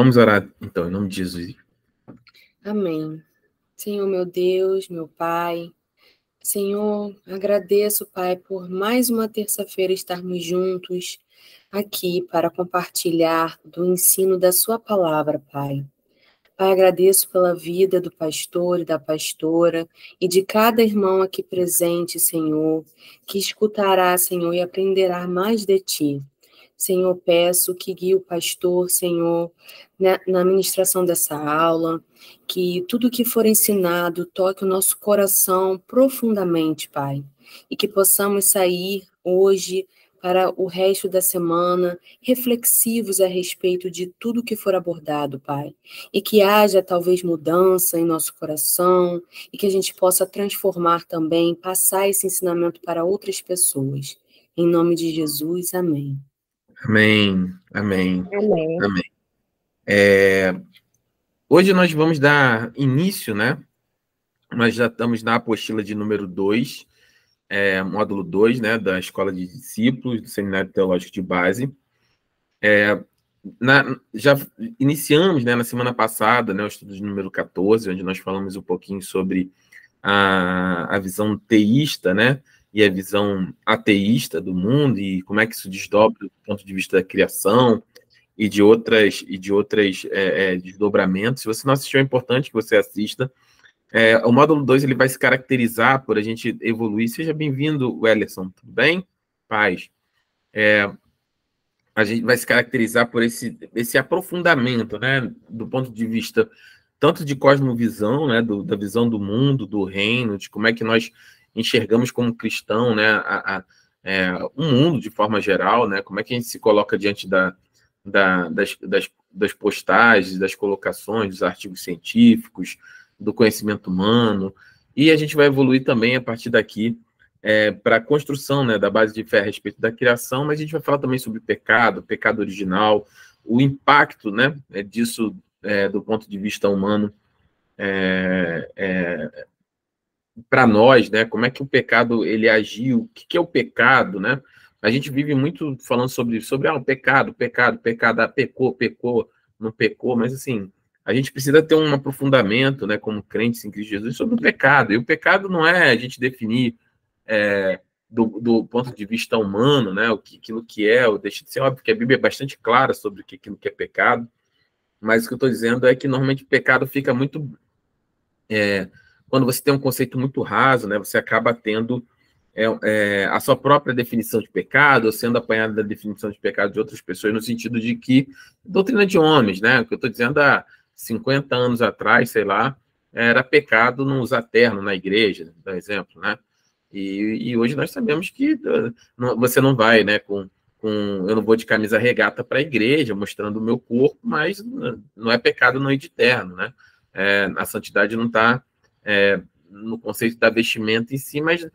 Vamos orar, então, em nome de Jesus. Amém. Senhor, meu Deus, meu Pai, Senhor, agradeço, Pai, por mais uma terça-feira estarmos juntos aqui para compartilhar do ensino da Sua palavra, Pai. Pai, agradeço pela vida do pastor e da pastora e de cada irmão aqui presente, Senhor, que escutará, Senhor, e aprenderá mais de Ti. Senhor, peço que guie o pastor, Senhor, na ministração dessa aula, que tudo que for ensinado toque o nosso coração profundamente, Pai, e que possamos sair hoje para o resto da semana reflexivos a respeito de tudo que for abordado, Pai, e que haja talvez mudança em nosso coração e que a gente possa transformar também, passar esse ensinamento para outras pessoas. Em nome de Jesus, amém. Amém, amém, Amém. amém. Hoje nós vamos dar início, né? Nós já estamos na apostila de número 2, módulo 2, né, da Escola de Discípulos, do Seminário Teológico de Base. Já iniciamos, né, na semana passada, né, o estudo de número 14, onde nós falamos um pouquinho sobre a visão teísta, né, e a visão ateísta do mundo, e como é que isso desdobra do ponto de vista da criação e de outras desdobramentos. Se você não assistiu, é importante que você assista. O módulo 2 ele vai se caracterizar por a gente evoluir. Seja bem-vindo, Wellerson, tudo bem? Paz. A gente vai se caracterizar por esse aprofundamento, né, do ponto de vista tanto de cosmovisão, né, da visão do mundo, do reino, de como é que nós enxergamos como cristão, né, o mundo de forma geral, né, como é que a gente se coloca diante das postagens, das colocações, dos artigos científicos, do conhecimento humano, e a gente vai evoluir também a partir daqui para a construção, né, da base de fé a respeito da criação, mas a gente vai falar também sobre pecado original, o impacto, né, disso do ponto de vista humano para nós, né, como é que o pecado ele agiu, o que é o pecado, né? A gente vive muito falando sobre o pecado, pecou, não pecou, mas assim, a gente precisa ter um aprofundamento, né, como crentes em Cristo Jesus, sobre o pecado. E o pecado não é a gente definir do ponto de vista humano, né, aquilo que é, ou deixa de ser óbvio que a Bíblia é bastante clara sobre aquilo que é pecado, mas o que eu estou dizendo é que normalmente o pecado fica muito quando você tem um conceito muito raso, né, você acaba tendo a sua própria definição de pecado, ou sendo apanhado da definição de pecado de outras pessoas, no sentido de que doutrina de homens, né, o que eu estou dizendo há 50 anos atrás, sei lá, era pecado não usar terno na igreja, por exemplo, né, e hoje nós sabemos que você não vai, né, eu não vou de camisa regata para a igreja, mostrando o meu corpo, mas não é pecado não ir de terno, né, a santidade não está no conceito da vestimenta em si, mas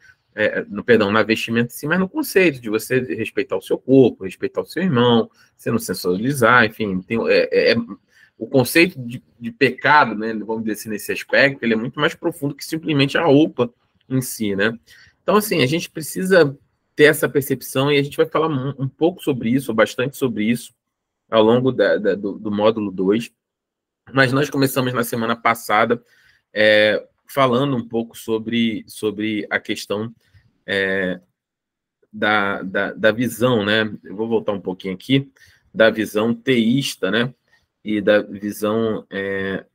na vestimenta em si, mas no conceito de você respeitar o seu corpo, respeitar o seu irmão, você não sensualizar, enfim, o conceito de pecado, né, vamos dizer assim, nesse aspecto, ele é muito mais profundo que simplesmente a roupa em si, né? Então, assim, a gente precisa ter essa percepção e a gente vai falar um pouco sobre isso, bastante sobre isso, ao longo do módulo 2. Mas nós começamos na semana passada falando um pouco sobre a questão da visão, né? Eu vou voltar um pouquinho aqui, da visão teísta, né? E da visão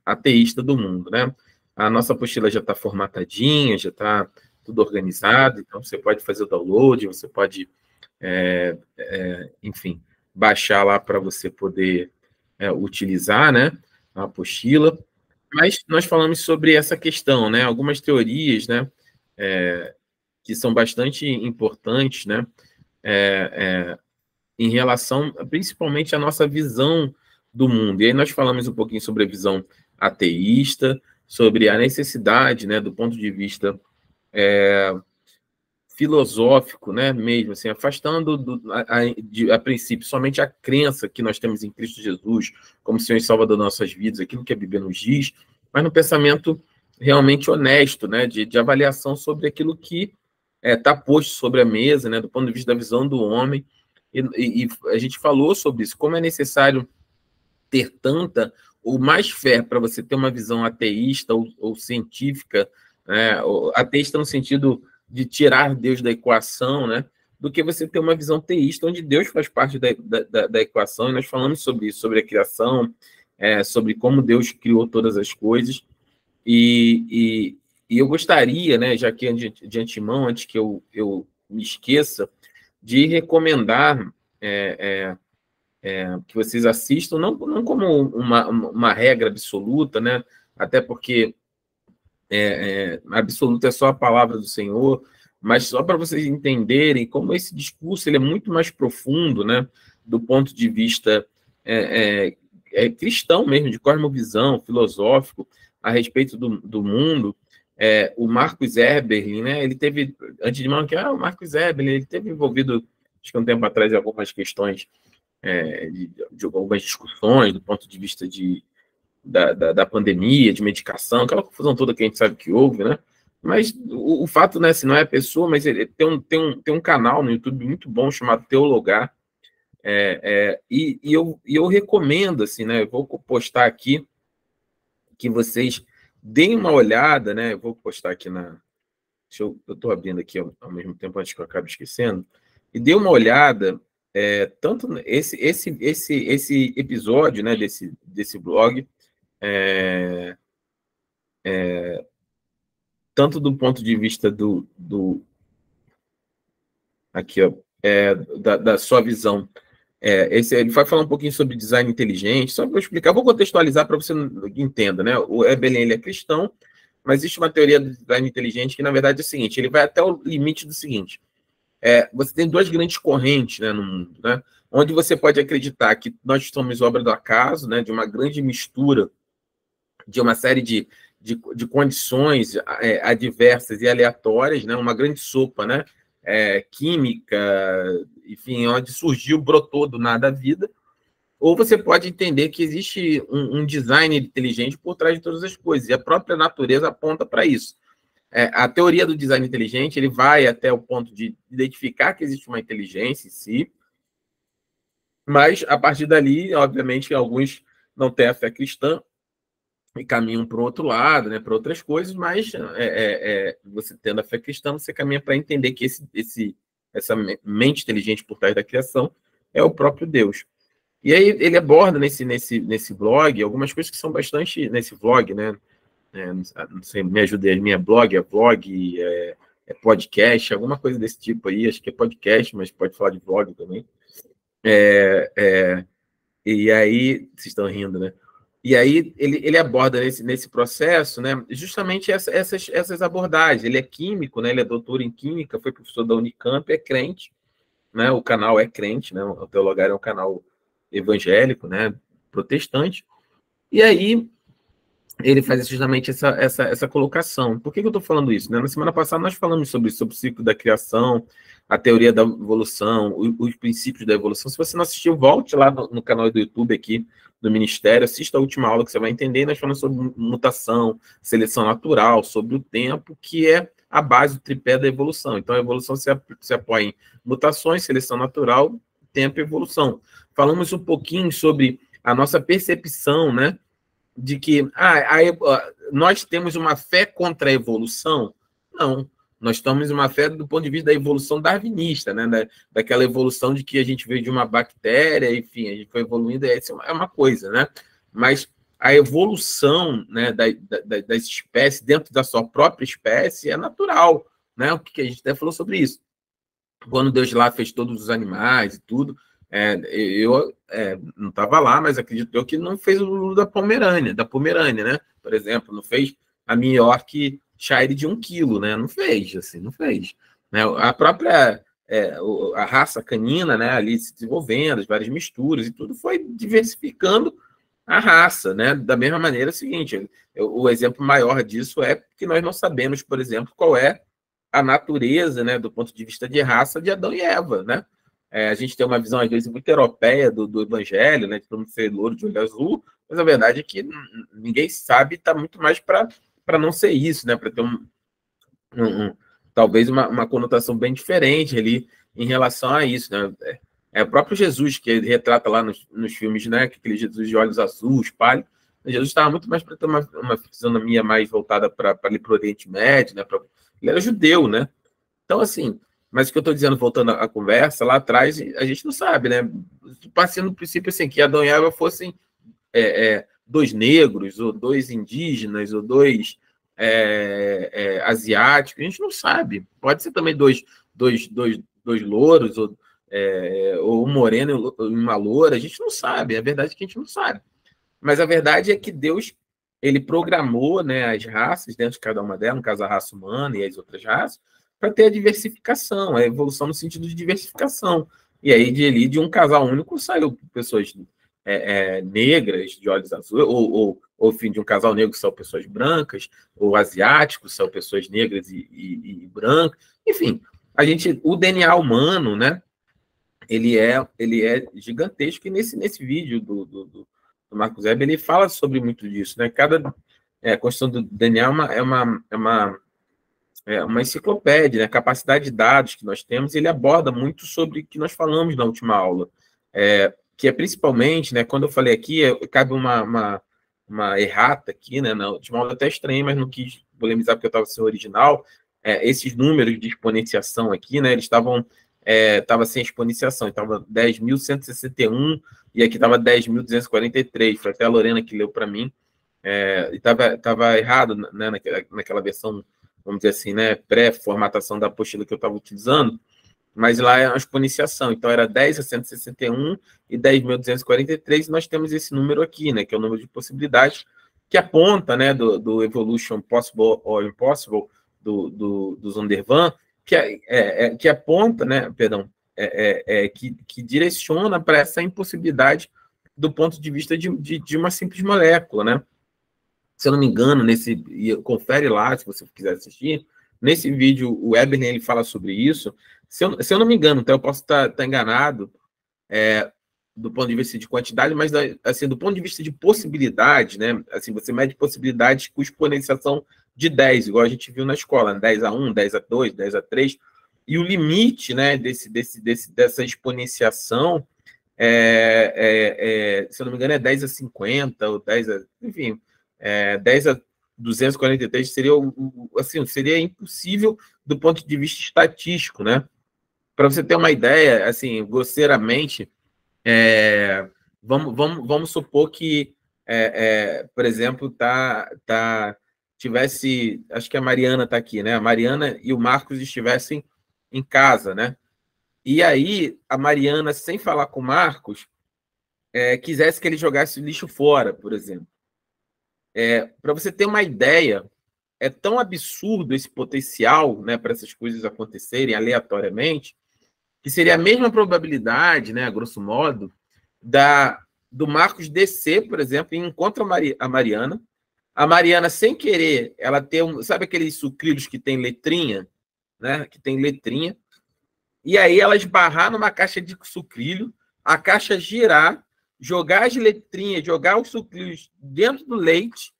ateísta do mundo, né? A nossa apostila já está formatadinha, já está tudo organizado, então você pode fazer o download, você pode, enfim, baixar lá para você poder utilizar, né? A apostila. Mas nós falamos sobre essa questão, né? Algumas teorias, né? Que são bastante importantes, né? Em relação, principalmente, à nossa visão do mundo. E aí nós falamos um pouquinho sobre a visão ateísta, sobre a necessidade, né? Do ponto de vista filosófico, né? Mesmo assim, afastando a princípio somente a crença que nós temos em Cristo Jesus como Senhor e Salvador das nossas vidas, aquilo que a Bíblia nos diz, mas no pensamento realmente honesto, né? De avaliação sobre aquilo que está posto sobre a mesa, né? Do ponto de vista da visão do homem, e a gente falou sobre isso, como é necessário ter tanta, ou mais fé para você ter uma visão ateísta ou científica, né, ou ateísta no sentido de tirar Deus da equação, né, do que você ter uma visão teísta, onde Deus faz parte da equação, e nós falamos sobre isso, sobre a criação, sobre como Deus criou todas as coisas, e eu gostaria, né, já que de antemão, antes que eu me esqueça, de recomendar que vocês assistam, não como uma regra absoluta, né, até porque absoluta é só a palavra do Senhor, mas só para vocês entenderem como esse discurso ele é muito mais profundo, né, do ponto de vista cristão mesmo, de cosmovisão, filosófico, a respeito do mundo. O Marcus Eberlin, né, ele teve, antes de mais que o Marcus Eberlin, ele teve envolvido, acho que um tempo atrás, em algumas questões, de algumas discussões do ponto de vista da pandemia, de medicação, aquela confusão toda que a gente sabe que houve, né? Mas o fato, né, se não é a pessoa, mas ele tem um canal no YouTube muito bom chamado Teologar, e eu recomendo, assim, né? Eu vou postar aqui que vocês deem uma olhada, né? Eu vou postar aqui eu estou abrindo aqui ao mesmo tempo antes que eu acabe esquecendo, e dê uma olhada, tanto esse episódio, né, desse blog, tanto do ponto de vista aqui, ó, da sua visão. Ele vai falar um pouquinho sobre design inteligente, só para eu explicar, vou contextualizar para você entenda, né? O Eberlin, ele é cristão, mas existe uma teoria do design inteligente que, na verdade, é o seguinte, ele vai até o limite do seguinte, você tem duas grandes correntes, né, no mundo, né? Onde você pode acreditar que nós somos obra do acaso, né, de uma grande mistura de uma série de condições adversas e aleatórias, né, uma grande sopa, né, química, enfim, onde surgiu, brotou do nada a vida, ou você pode entender que existe um design inteligente por trás de todas as coisas, e a própria natureza aponta para isso. A teoria do design inteligente, ele vai até o ponto de identificar que existe uma inteligência em si, mas, a partir dali, obviamente, alguns não têm a fé cristã, e caminham para o outro lado, né, para outras coisas, mas você tendo a fé cristã, você caminha para entender que essa mente inteligente por trás da criação é o próprio Deus. E aí ele aborda nesse blog algumas coisas que são bastante, nesse vlog, né, não sei, me ajuda aí, minha blog, vlog, podcast, alguma coisa desse tipo aí, acho que é podcast, mas pode falar de vlog também. E aí, vocês estão rindo, né? E aí ele aborda nesse processo, né, justamente essas abordagens. Ele é químico, né, ele é doutor em química, foi professor da Unicamp, é crente, né, o canal é crente, né, o Teologar é um canal evangélico, né, protestante. E aí ele faz justamente essa colocação. Por que eu estou falando isso? Né? Na semana passada nós falamos sobre o ciclo da criação, a teoria da evolução, os princípios da evolução. Se você não assistiu, volte lá no canal do YouTube aqui do Ministério, assista a última aula que você vai entender. Nós falamos sobre mutação, seleção natural, sobre o tempo, que é a base do tripé da evolução. Então, a evolução se apoia em mutações, seleção natural, tempo e evolução. Falamos um pouquinho sobre a nossa percepção, né, de que nós temos uma fé contra a evolução. Não, nós temos uma fé do ponto de vista da evolução darwinista, né? Daquela evolução de que a gente veio de uma bactéria, enfim, a gente foi evoluindo, essa é uma coisa, né? Mas a evolução, né, das espécies dentro da sua própria espécie é natural, né? O que a gente até falou sobre isso. Quando Deus lá fez todos os animais e tudo, eu não estava lá, mas acredito eu que não fez o Lulu da Pomerânia, né? Por exemplo, não fez a York Shire de 1 quilo, né? Não fez, assim, não fez. Né? A própria a raça canina, né, ali se desenvolvendo, as várias misturas e tudo, foi diversificando a raça, né? Da mesma maneira, é o seguinte, o exemplo maior disso é que nós não sabemos, por exemplo, qual é a natureza, né, do ponto de vista de raça de Adão e Eva, né? A gente tem uma visão, às vezes, muito europeia do evangelho, né, de todo mundo ser louro de olho azul, mas a verdade é que ninguém sabe, está muito mais para não ser isso, né, para ter talvez uma conotação bem diferente ali em relação a isso, né? É o próprio Jesus, que ele retrata lá nos filmes, né? Aquele Jesus de olhos azuis, pálido. Jesus estava muito mais para ter uma fisionomia mais voltada para ali para o Oriente Médio, né? Ele era judeu, né? Então, assim, mas o que eu estou dizendo, voltando à conversa, lá atrás, a gente não sabe, né? Partindo do princípio assim, que Adão e Eva fossem dois negros, ou dois indígenas, ou dois asiáticos, a gente não sabe. Pode ser também dois louros, ou um moreno e uma loura, a gente não sabe. A verdade é que a gente não sabe. Mas a verdade é que Deus, ele programou, né, as raças dentro de cada uma delas, no caso a raça humana e as outras raças, para ter a diversificação, a evolução no sentido de diversificação. E aí, de um casal único, saiu pessoas negras, de olhos azuis, ou enfim, de um casal negro são pessoas brancas, ou asiáticos são pessoas negras e brancas. Enfim, o DNA humano, né, ele é gigantesco, e nesse vídeo do Marcos Weber, ele fala sobre muito disso, né? Cada construção do DNA é uma enciclopédia, né? A capacidade de dados que nós temos, ele aborda muito sobre o que nós falamos na última aula, que é principalmente, né? Quando eu falei aqui, cabe uma errata aqui, né? Na última aula até estranhei, mas não quis polemizar porque eu estava sem o original. Esses números de exponenciação aqui, né? Eles estavam sem exponenciação, estava 10.161 e aqui estava 10.243. Foi até a Lorena que leu para mim, e estava errado, né, naquela versão, vamos dizer assim, né, pré-formatação da apostila que eu estava utilizando, mas lá é uma exponenciação, então era 10 a 161 e 10.243, e nós temos esse número aqui, né, que é o número de possibilidades, que aponta, né, do Evolution Possible or Impossible, do Zondervan, que aponta, né, perdão, que direciona para essa impossibilidade do ponto de vista de uma simples molécula, né? Se eu não me engano, confere lá, se você quiser assistir, nesse vídeo o Weber, ele fala sobre isso. Se eu não me engano, então eu posso estar enganado do ponto de vista de quantidade, mas assim, do ponto de vista de possibilidade, né? Assim, você mede possibilidades com exponenciação de 10, igual a gente viu na escola, né? 10 a 1, 10 a 2, 10 a 3, e o limite, né, dessa exponenciação, se eu não me engano, é 10 a 50, ou 10 a... Enfim, 10 a 243 seria, assim, seria impossível do ponto de vista estatístico, né? Para você ter uma ideia, assim, grosseiramente, vamos supor que, por exemplo, tivesse, acho que a Mariana está aqui, né? A Mariana e o Marcos estivessem em casa, né? E aí a Mariana, sem falar com o Marcos, quisesse que ele jogasse o lixo fora, por exemplo. Para você ter uma ideia, é tão absurdo esse potencial, né, para essas coisas acontecerem aleatoriamente, que seria a mesma probabilidade, né, a grosso modo, do Marcos descer, por exemplo, e encontra a Mariana. A Mariana, sem querer, ela tem sabe aqueles sucrilhos que tem letrinha, né? Que tem letrinha. E aí ela esbarrar numa caixa de sucrilho, a caixa girar, jogar as letrinhas, jogar os sucrilhos dentro do leite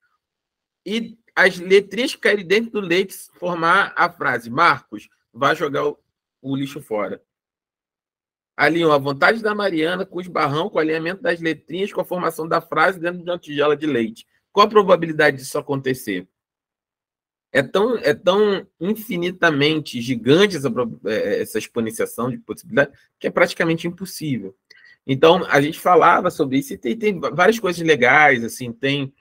e as letrinhas caírem dentro do leite, formar a frase: Marcos, vai jogar o lixo fora. Alinhou a vontade da Mariana com o esbarrão, com o alinhamento das letrinhas, com a formação da frase dentro de uma tigela de leite. Qual a probabilidade disso acontecer? É tão infinitamente gigante essa exponenciação de possibilidade que é praticamente impossível. Então, a gente falava sobre isso e tem várias coisas legais, assim, tem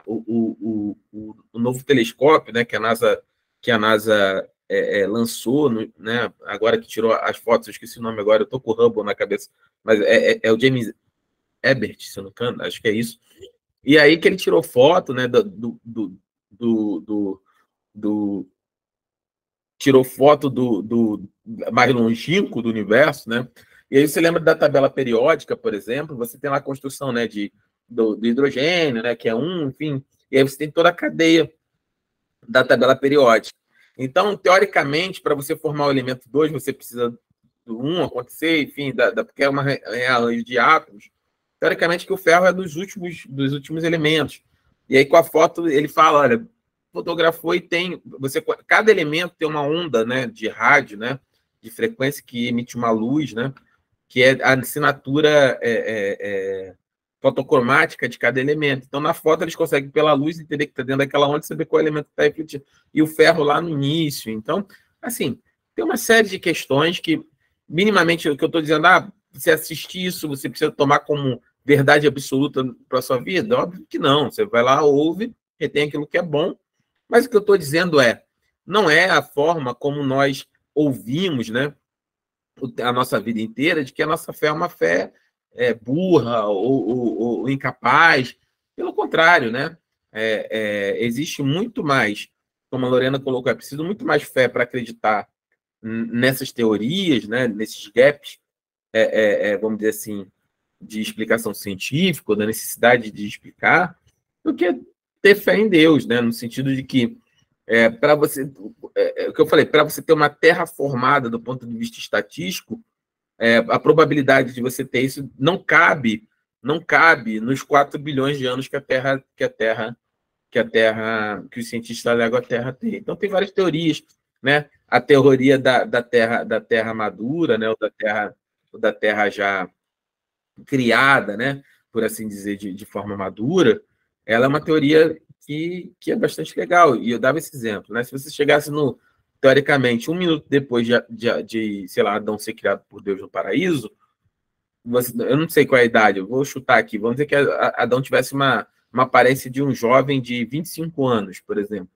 o novo telescópio, né, que a NASA lançou, né, agora que tirou as fotos, eu esqueci o nome agora, eu estou com o Hubble na cabeça, mas é o James Ebert, se eu não me engano, acho que é isso. E aí que ele tirou foto, né, tirou foto do mais longínquo do universo, né? E aí você lembra da tabela periódica, por exemplo, você tem lá a construção, né, do hidrogênio, né, que é enfim, e aí você tem toda a cadeia da tabela periódica. Então, teoricamente, para você formar o elemento 2, você precisa do 1 acontecer, enfim, porque é um arranjo de átomos. Teoricamente, que o ferro é dos últimos elementos. E aí, com a foto, ele fala, olha, fotografou e cada elemento tem uma onda, né, de rádio, né, de frequência que emite uma luz, né? Que é a assinatura fotocromática de cada elemento. Então, na foto, eles conseguem, pela luz, entender que está dentro daquela onda, saber qual elemento está refletindo. E o ferro lá no início. Então, assim, tem uma série de questões que, minimamente, o que eu estou dizendo, você assistir isso, você precisa tomar como verdade absoluta para a sua vida? Óbvio que não. Você vai lá, ouve, retém aquilo que é bom. Mas o que eu estou dizendo não é a forma como nós ouvimos, né, a nossa vida inteira, de que a nossa fé é uma fé burra ou incapaz. Pelo contrário, né? Existe muito mais, como a Lorena colocou, é preciso muito mais fé para acreditar nessas teorias, né, nesses gaps, vamos dizer assim, de explicação científica, da necessidade de explicar, do que ter fé em Deus, né, no sentido de que para você, o que eu falei, para você ter uma terra formada do ponto de vista estatístico, a probabilidade de você ter isso não cabe nos 4 bilhões de anos que os cientistas alegam a Terra tem. Então tem várias teorias, né? A teoria da terra madura, né? Ou da terra já criada, né? Por assim dizer, de forma madura, ela é uma teoria que é bastante legal. E eu dava esse exemplo, né? Se você chegasse teoricamente, 1 minuto depois de sei lá, Adão ser criado por Deus no paraíso, eu não sei qual é a idade, eu vou chutar aqui, vamos dizer que Adão tivesse uma aparência de um jovem de 25 anos, por exemplo.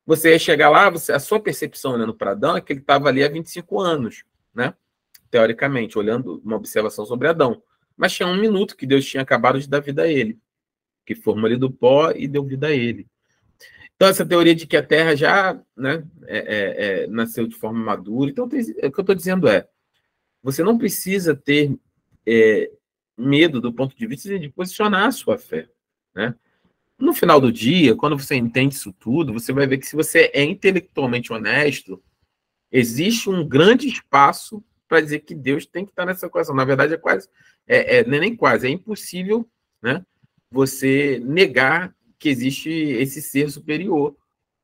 Você ia chegar lá, a sua percepção olhando para Adão é que ele estava ali há 25 anos, né? Teoricamente, olhando uma observação sobre Adão. Mas tinha 1 minuto que Deus tinha acabado de dar vida a ele, que formou ele do pó e deu vida a ele. Então, essa teoria de que a Terra já, né, nasceu de forma madura. Então, o que eu estou dizendo você não precisa ter medo do ponto de vista de posicionar a sua fé, né? No final do dia, quando você entende isso tudo, você vai ver que se você é intelectualmente honesto, existe um grande espaço para dizer que Deus tem que estar nessa equação. Na verdade, não é nem quase, é impossível, né, você negar que existe esse ser superior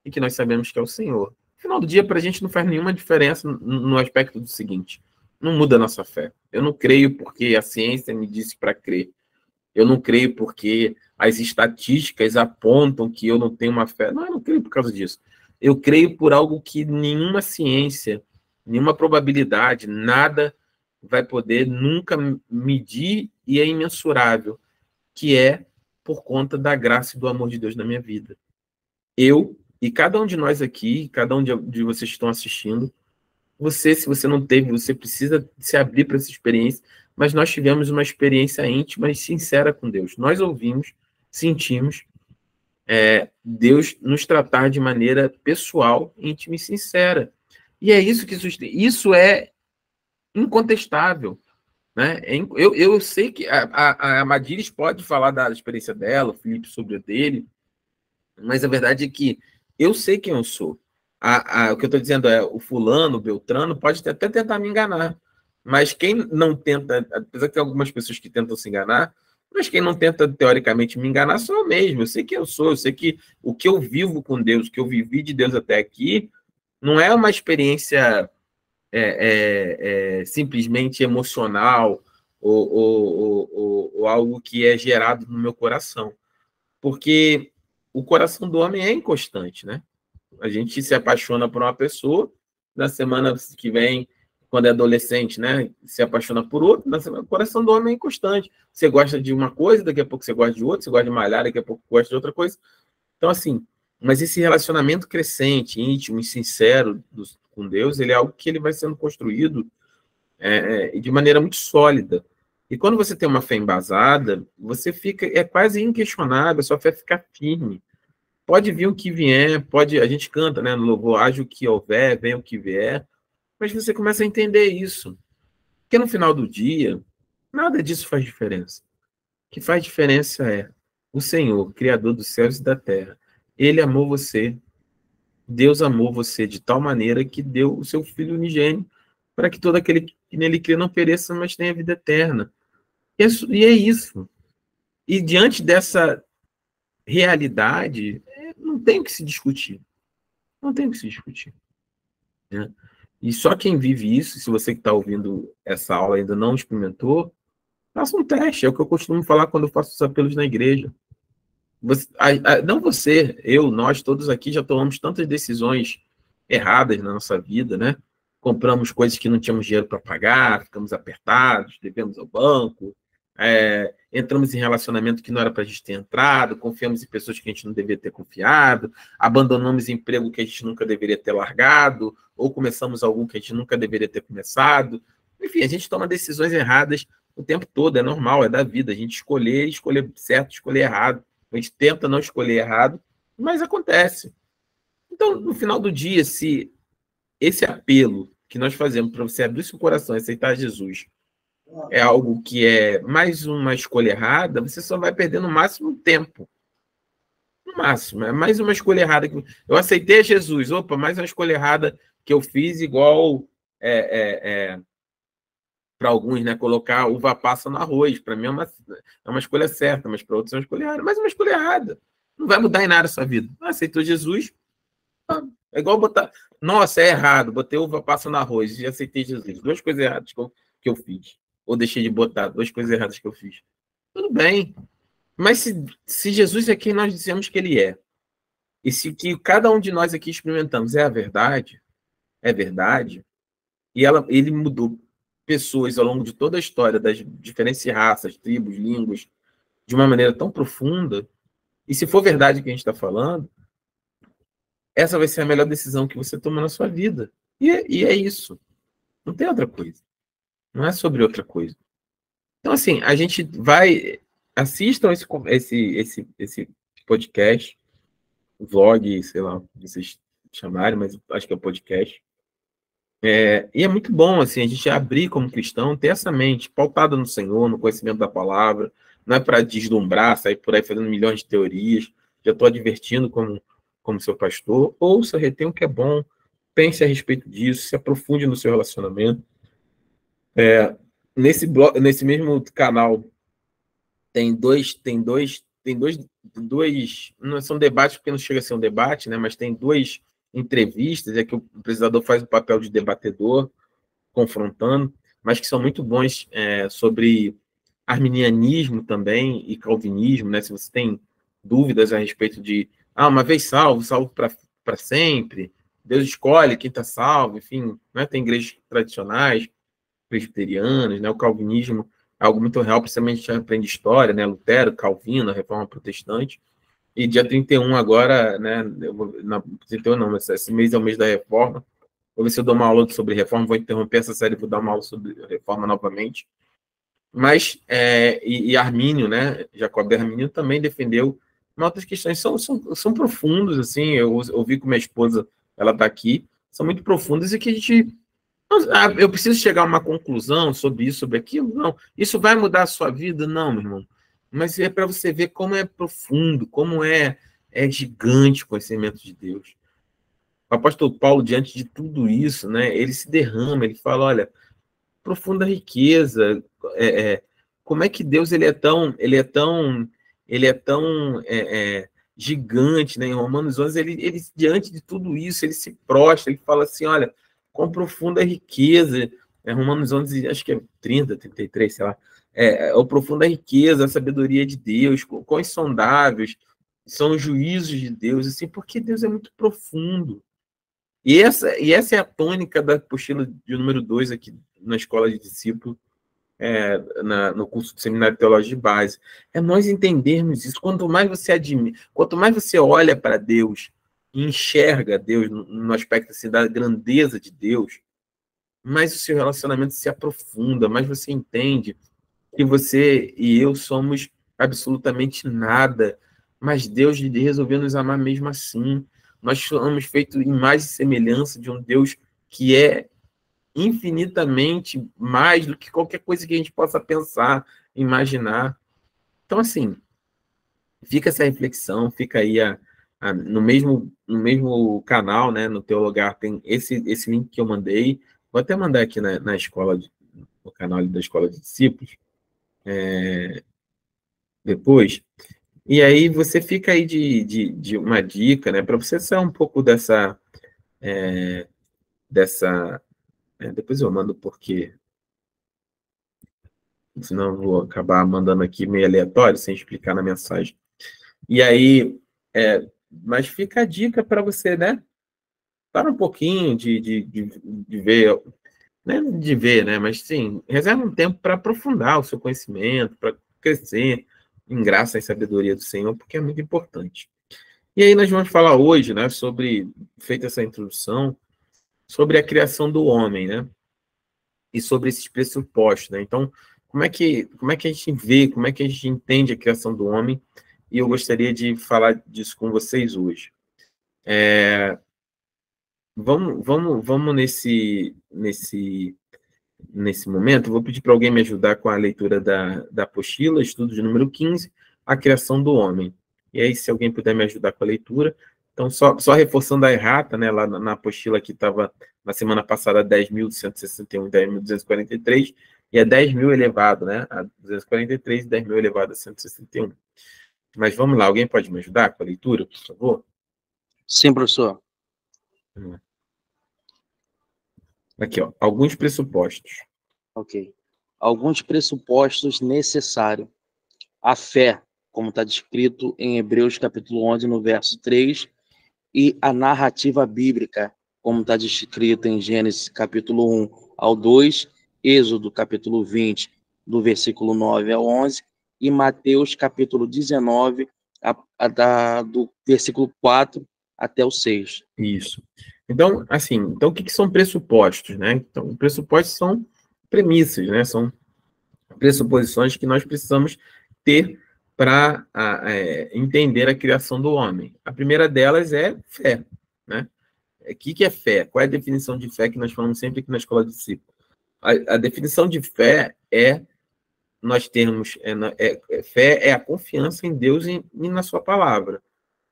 e que nós sabemos que é o Senhor. No final do dia, para a gente não faz nenhuma diferença no aspecto do seguinte: não muda a nossa fé. Eu não creio porque a ciência me disse para crer. Eu não creio porque as estatísticas apontam que eu não tenho uma fé. Não, eu não creio por causa disso. Eu creio por algo que nenhuma ciência, nenhuma probabilidade, nada vai poder nunca medir, e é imensurável, que é por conta da graça e do amor de Deus na minha vida. Eu e cada um de nós aqui, cada um de vocês que estão assistindo, se você não teve, você precisa se abrir para essa experiência, mas nós tivemos uma experiência íntima e sincera com Deus. Nós ouvimos, sentimos Deus nos tratar de maneira pessoal, íntima e sincera. E é isso que isso é incontestável, né? Eu sei que a Amadiris pode falar da experiência dela, o Felipe sobre a dele, mas a verdade é que eu sei quem eu sou. O que eu estou dizendo o fulano, o Beltrano, pode até tentar me enganar, mas quem não tenta, apesar que tem algumas pessoas que tentam se enganar, mas quem não tenta, teoricamente, me enganar sou eu mesmo. Eu sei quem eu sou, eu sei que o que eu vivo com Deus, o que eu vivi de Deus até aqui, não é uma experiência simplesmente emocional ou algo que é gerado no meu coração. Porque o coração do homem é inconstante, né? A gente se apaixona por uma pessoa, na semana que vem, quando é adolescente, né, se apaixona por outra, o coração do homem é inconstante. Você gosta de uma coisa, daqui a pouco você gosta de outra, você gosta de malhar, daqui a pouco gosta de outra coisa. Então, assim, mas esse relacionamento crescente, íntimo e sincero com Deus, ele é algo que ele vai sendo construído de maneira muito sólida. E quando você tem uma fé embasada, você fica, quase inquestionável, a sua fé fica firme. Pode vir o que vier, a gente canta, né, no louvor, haja o que houver, venha o que vier, mas você começa a entender isso. Porque no final do dia, nada disso faz diferença. O que faz diferença é o Senhor, Criador dos céus e da terra. Ele amou você. Deus amou você de tal maneira que deu o seu Filho unigênito para que todo aquele que nele crê não pereça, mas tenha vida eterna. E é isso. E diante dessa realidade, não tem o que se discutir. Não tem o que se discutir. Né? E só quem vive isso, se você que está ouvindo essa aula ainda não experimentou, faça um teste. É o que eu costumo falar quando eu faço os apelos na igreja. Não você, eu, nós todos aqui já tomamos tantas decisões erradas na nossa vida, né? Compramos coisas que não tínhamos dinheiro para pagar, ficamos apertados, devemos ao banco, entramos em relacionamento que não era para a gente ter entrado, confiamos em pessoas que a gente não deveria ter confiado, abandonamos emprego que a gente nunca deveria ter largado, ou começamos algo que a gente nunca deveria ter começado. Enfim, a gente toma decisões erradas o tempo todo, é normal, é da vida, a gente escolher certo, escolher errado. A gente tenta não escolher errado, mas acontece. Então, no final do dia, se esse apelo que nós fazemos para você abrir seu coração e aceitar Jesus é algo que é mais uma escolha errada, você só vai perder no máximo tempo. No máximo. É mais uma escolha errada. Eu aceitei Jesus. Opa, mais uma escolha errada que eu fiz, igual para alguns, né? Colocar uva passa no arroz. Para mim é uma escolha certa, mas para outros é uma escolha errada. Mas é uma escolha errada. Não vai mudar em nada a sua vida. Aceitou Jesus, é igual botar... Nossa, é errado. Botei uva passa no arroz e aceitei Jesus. Duas coisas erradas que eu fiz. Ou deixei de botar. Duas coisas erradas que eu fiz. Tudo bem. Mas se Jesus é quem nós dizemos que ele é, e se que cada um de nós aqui experimentamos é a verdade, e ele mudou pessoas ao longo de toda a história das diferentes raças, tribos, línguas, de uma maneira tão profunda, e se for verdade o que a gente está falando, essa vai ser a melhor decisão que você toma na sua vida. E é isso. Não tem outra coisa. Não é sobre outra coisa. Então, assim, a gente vai... Assistam esse podcast, vlog, sei lá, vocês chamarem, mas acho que é podcast. E é muito bom, assim, a gente abrir como cristão, ter essa mente pautada no Senhor, no conhecimento da palavra. Não é para deslumbrar, sair por aí fazendo milhões de teorias. Já estou advertindo como seu pastor. Ouça, retenha o que é bom, pense a respeito disso, se aprofunde no seu relacionamento. Nesse mesmo canal tem dois, não são debates porque não chega a ser um debate, né? Mas tem duas entrevistas, que o apresentador faz o papel de debatedor, confrontando, mas que são muito bons sobre arminianismo também e calvinismo, né? Se você tem dúvidas a respeito de uma vez salvo para sempre, Deus escolhe quem está salvo, enfim, né? Tem igrejas tradicionais, presbiterianas, né? O calvinismo é algo muito real, principalmente a gente aprende história, né? Lutero, Calvino, a Reforma Protestante, e dia 31 agora, né? 31 não, mas esse mês é o mês da Reforma. Vou ver se eu dou uma aula sobre reforma, vou interromper essa série, vou dar uma aula sobre reforma novamente. Mas, e Armínio, né? Jacob Armínio também defendeu outras questões. São profundos, assim, eu ouvi com minha esposa, ela está aqui, são muito profundas e que a gente... eu preciso chegar a uma conclusão sobre isso, sobre aquilo? Não. Isso vai mudar a sua vida? Não, meu irmão. Mas é para você ver como é profundo, como é gigante o conhecimento de Deus. O apóstolo Paulo, diante de tudo isso, né, ele se derrama, ele fala, olha, profunda riqueza, como é que Deus ele é tão gigante, né? Em Romanos 11, ele diante de tudo isso, ele se prostra, ele fala assim, olha, com profunda riqueza, Romanos 11, acho que é 30, 33, sei lá, a profunda riqueza, a sabedoria de Deus, quão insondáveis são os juízos de Deus, assim, porque Deus é muito profundo. E essa é a tônica da apostila de número 2 aqui na Escola de Discípulo, no curso de Seminário de Teologia de Base. É nós entendermos isso. Quanto mais você olha para Deus e enxerga Deus no aspecto assim, da grandeza de Deus, mais o seu relacionamento se aprofunda, mais você entende que você e eu somos absolutamente nada, mas Deus resolveu nos amar mesmo assim. Nós somos feitos em imagem e semelhança de um Deus que é infinitamente mais do que qualquer coisa que a gente possa pensar, imaginar. Então, assim, fica essa reflexão, fica aí no mesmo canal, né, no Teu Lugar, tem esse link que eu mandei. Vou até mandar aqui na escola, no canal da Escola de Discípulos, depois. E aí você fica aí de uma dica, né, para você sair um pouco dessa Depois eu mando porque senão eu vou acabar mandando aqui meio aleatório, sem explicar na mensagem. E aí, mas fica a dica para você, né? Para um pouquinho de ver, né? De ver, né? Mas sim, reserva um tempo para aprofundar o seu conhecimento, para crescer em graça e sabedoria do Senhor, porque é muito importante. E aí nós vamos falar hoje, né, feita essa introdução, sobre a criação do homem, né? E sobre esses pressupostos, né? Então, como é que a gente vê, como é que a gente entende a criação do homem? E eu gostaria de falar disso com vocês hoje. Vamos nesse momento, eu vou pedir para alguém me ajudar com a leitura da apostila, estudo de número 15, a criação do homem. E aí, se alguém puder me ajudar com a leitura. Então, só reforçando a errata, né, lá na apostila que estava na semana passada 10.161, 10.243, e é 10.000 elevado, né, a 243, 10.000 elevado a 161. Mas vamos lá, alguém pode me ajudar com a leitura, por favor? Sim, professor. Aqui, ó, alguns pressupostos. Ok. Alguns pressupostos necessários. A fé, como está descrito em Hebreus capítulo 11, no verso 3, e a narrativa bíblica, como está descrito em Gênesis capítulo 1 ao 2, Êxodo capítulo 20, do versículo 9 ao 11, e Mateus capítulo 19, do versículo 4 até o 6. Isso. Então, assim, o que são pressupostos, né? Então, pressupostos são premissas, né? São pressuposições que nós precisamos ter para entender a criação do homem. A primeira delas é fé, né? O que é fé? Qual é a definição de fé que nós falamos sempre aqui na Escola do Discípulo? A definição de fé nós termos, fé é a confiança em Deus e na sua palavra.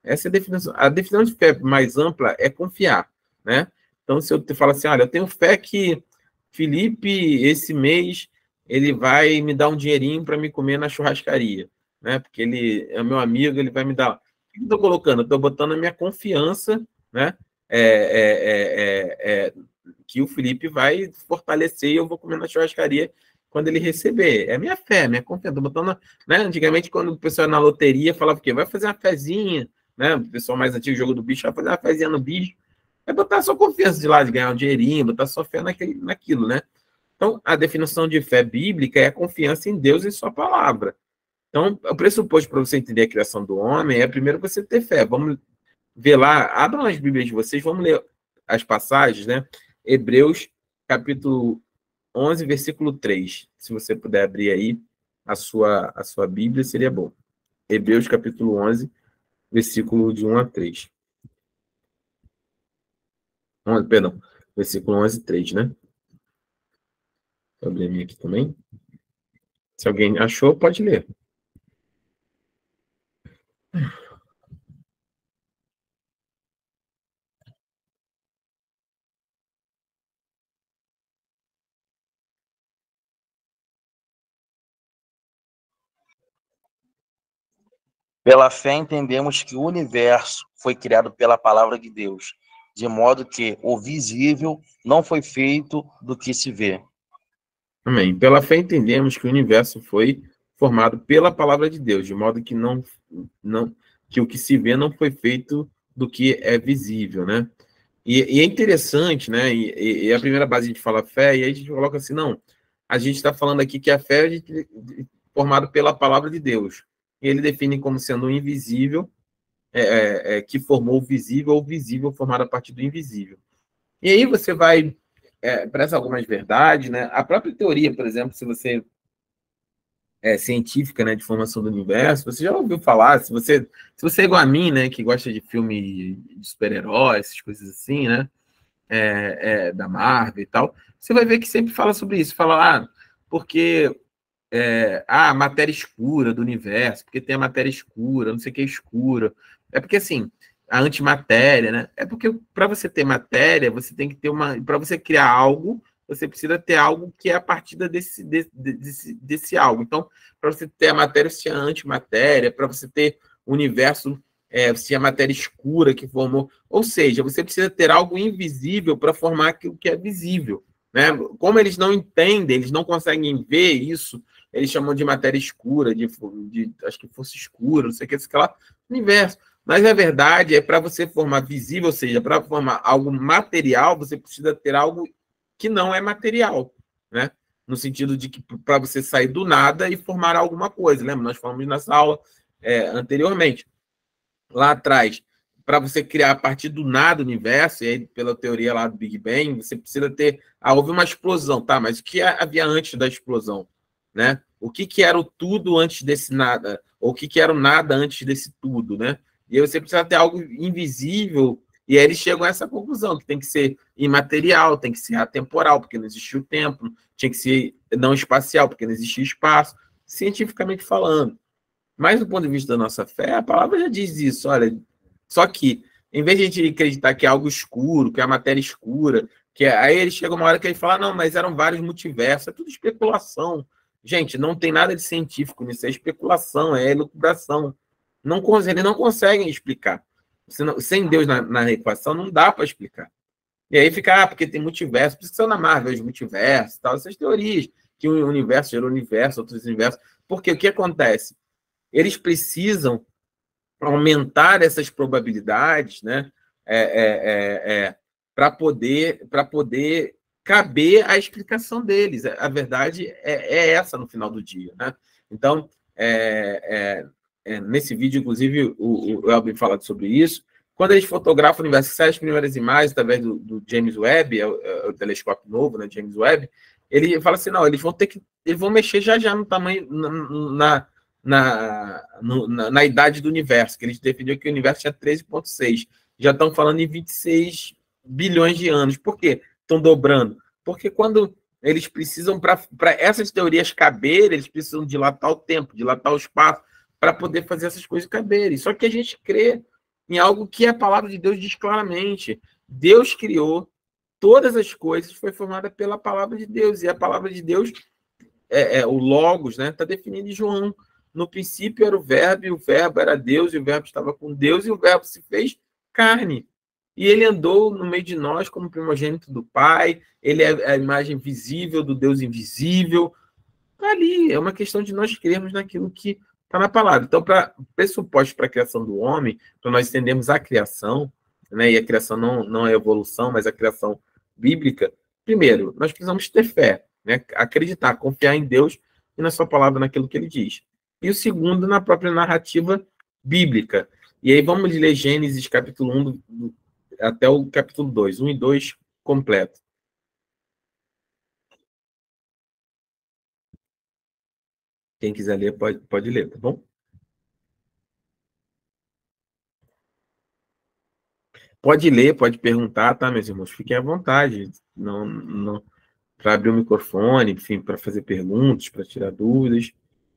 Essa é a definição. A definição de fé mais ampla é confiar, né? Então, se eu te falo assim, olha, eu tenho fé que Felipe, esse mês, ele vai me dar um dinheirinho para me comer na churrascaria, né? Porque ele é meu amigo, ele vai me dar. O que eu estou colocando? Eu estou botando a minha confiança, né? Que o Felipe vai fortalecer e eu vou comer na churrascaria quando ele receber. É minha fé, minha confiança. Estou botando, né? Antigamente, quando o pessoal ia na loteria falava o quê? Vai fazer uma fezinha, né? O pessoal mais antigo, jogo do bicho, vai fazer uma fezinha no bicho. É botar a sua confiança de lá, de ganhar um dinheirinho, botar a sua fé naquilo, né? Então, a definição de fé bíblica é a confiança em Deus e sua palavra. Então, o pressuposto para você entender a criação do homem é primeiro você ter fé. Vamos ver lá, abram as Bíblias de vocês, vamos ler as passagens, né? Hebreus, capítulo 11, versículo 3. Se você puder abrir aí a sua Bíblia, seria bom. Hebreus, capítulo 11, versículo de 1 a 3. Perdão, versículo 11, 3, né? Vou abrir a minha aqui também. Se alguém achou, pode ler. Pela fé entendemos que o universo foi criado pela palavra de Deus, de modo que o visível não foi feito do que se vê. Amém. Pela fé entendemos que o universo foi formado pela palavra de Deus, de modo que que o que se vê não foi feito do que é visível, né? E é interessante, né? E a primeira base a gente fala fé, e aí a gente coloca assim, não, a gente está falando aqui que a fé é formada pela palavra de Deus. E ele define como sendo o invisível, que formou o visível, ou visível formado a partir do invisível. E aí você vai para algumas verdades, né? A própria teoria, por exemplo, se você científica, né, de formação do universo, você já ouviu falar, se você é igual a mim, né, que gosta de filme de super-heróis, essas coisas assim, né, da Marvel e tal, você vai ver que sempre fala sobre isso, fala, porque a matéria escura do universo, porque tem a matéria escura, não sei o que é escura, é porque assim, a antimatéria, né, é porque para você ter matéria, você tem que ter para você criar algo, você precisa ter algo que é a partir desse algo. Então, para você ter a matéria, você tinha a antimatéria, para você ter o universo, você tinha a matéria escura que formou. Ou seja, você precisa ter algo invisível para formar aquilo que é visível, né? Como eles não entendem, eles não conseguem ver isso, eles chamam de matéria escura, de acho que força escura, não sei o que, lá, universo. Mas a verdade é, para você formar visível, ou seja, para formar algo material, você precisa ter algo que não é material, né? No sentido de que para você sair do nada e formar alguma coisa. Lembra? Nós falamos nessa aula anteriormente. Lá atrás, para você criar a partir do nada o universo, e aí, pela teoria lá do Big Bang, você precisa ter... houve uma explosão, tá? Mas o que havia antes da explosão? Né? O que era o tudo antes desse nada? Ou o que era o nada antes desse tudo, né? E aí você precisa ter algo invisível, e aí eles chegam a essa conclusão, que tem que ser imaterial, tem que ser atemporal, porque não existia o tempo, tinha que ser não espacial, porque não existia espaço, cientificamente falando. Mas do ponto de vista da nossa fé, a palavra já diz isso, olha, só que, em vez de a gente acreditar que é algo escuro, que é a matéria escura, aí ele chega uma hora que ele fala, não, mas eram vários multiversos, é tudo especulação. Gente, não tem nada de científico nisso, é especulação, é elucubração. Eles não conseguem explicar. Sem Deus na equação, não dá para explicar. E aí fica, porque tem multiverso, por isso que são na Marvel, os multiversos, tal, essas teorias, que o universo gerou universo, outros universos. Porque o que acontece? Eles precisam aumentar essas probabilidades, né? Para poder caber a explicação deles. A verdade é essa no final do dia, né? Então, nesse vídeo, inclusive, o Elvin fala sobre isso. Quando eles fotografam o universo, sai as primeiras imagens através do James Webb, o telescópio novo, né, James Webb, ele fala assim, não, eles vão mexer já no tamanho, na idade do universo, que eles definiram que o universo tinha 13,6. Já estão falando em 26 bilhões de anos. Por quê? Estão dobrando. Porque quando eles precisam, para essas teorias caberem, eles precisam dilatar o tempo, dilatar o espaço, para poder fazer essas coisas caberem. Só que a gente crê em algo que a palavra de Deus diz claramente. Deus criou todas as coisas, foi formada pela palavra de Deus. E a palavra de Deus, o Logos, né, está definido em João. No princípio era o Verbo, e o Verbo era Deus, e o Verbo estava com Deus, e o Verbo se fez carne. E ele andou no meio de nós como primogênito do Pai, ele é a imagem visível do Deus invisível. Ali, é uma questão de nós crermos naquilo que está na palavra. Então, para pressuposto para a criação do homem, para nós entendermos a criação, né, e a criação não é evolução, mas a criação bíblica, primeiro, nós precisamos ter fé, né, acreditar, confiar em Deus e na sua palavra, naquilo que ele diz. E o segundo, na própria narrativa bíblica. E aí vamos ler Gênesis capítulo 1 até o capítulo 2, 1 e 2 completo. Quem quiser ler, pode ler, tá bom? Pode ler, pode perguntar, tá, meus irmãos? Fiquem à vontade. Não, para abrir o microfone, enfim, para fazer perguntas, para tirar dúvidas.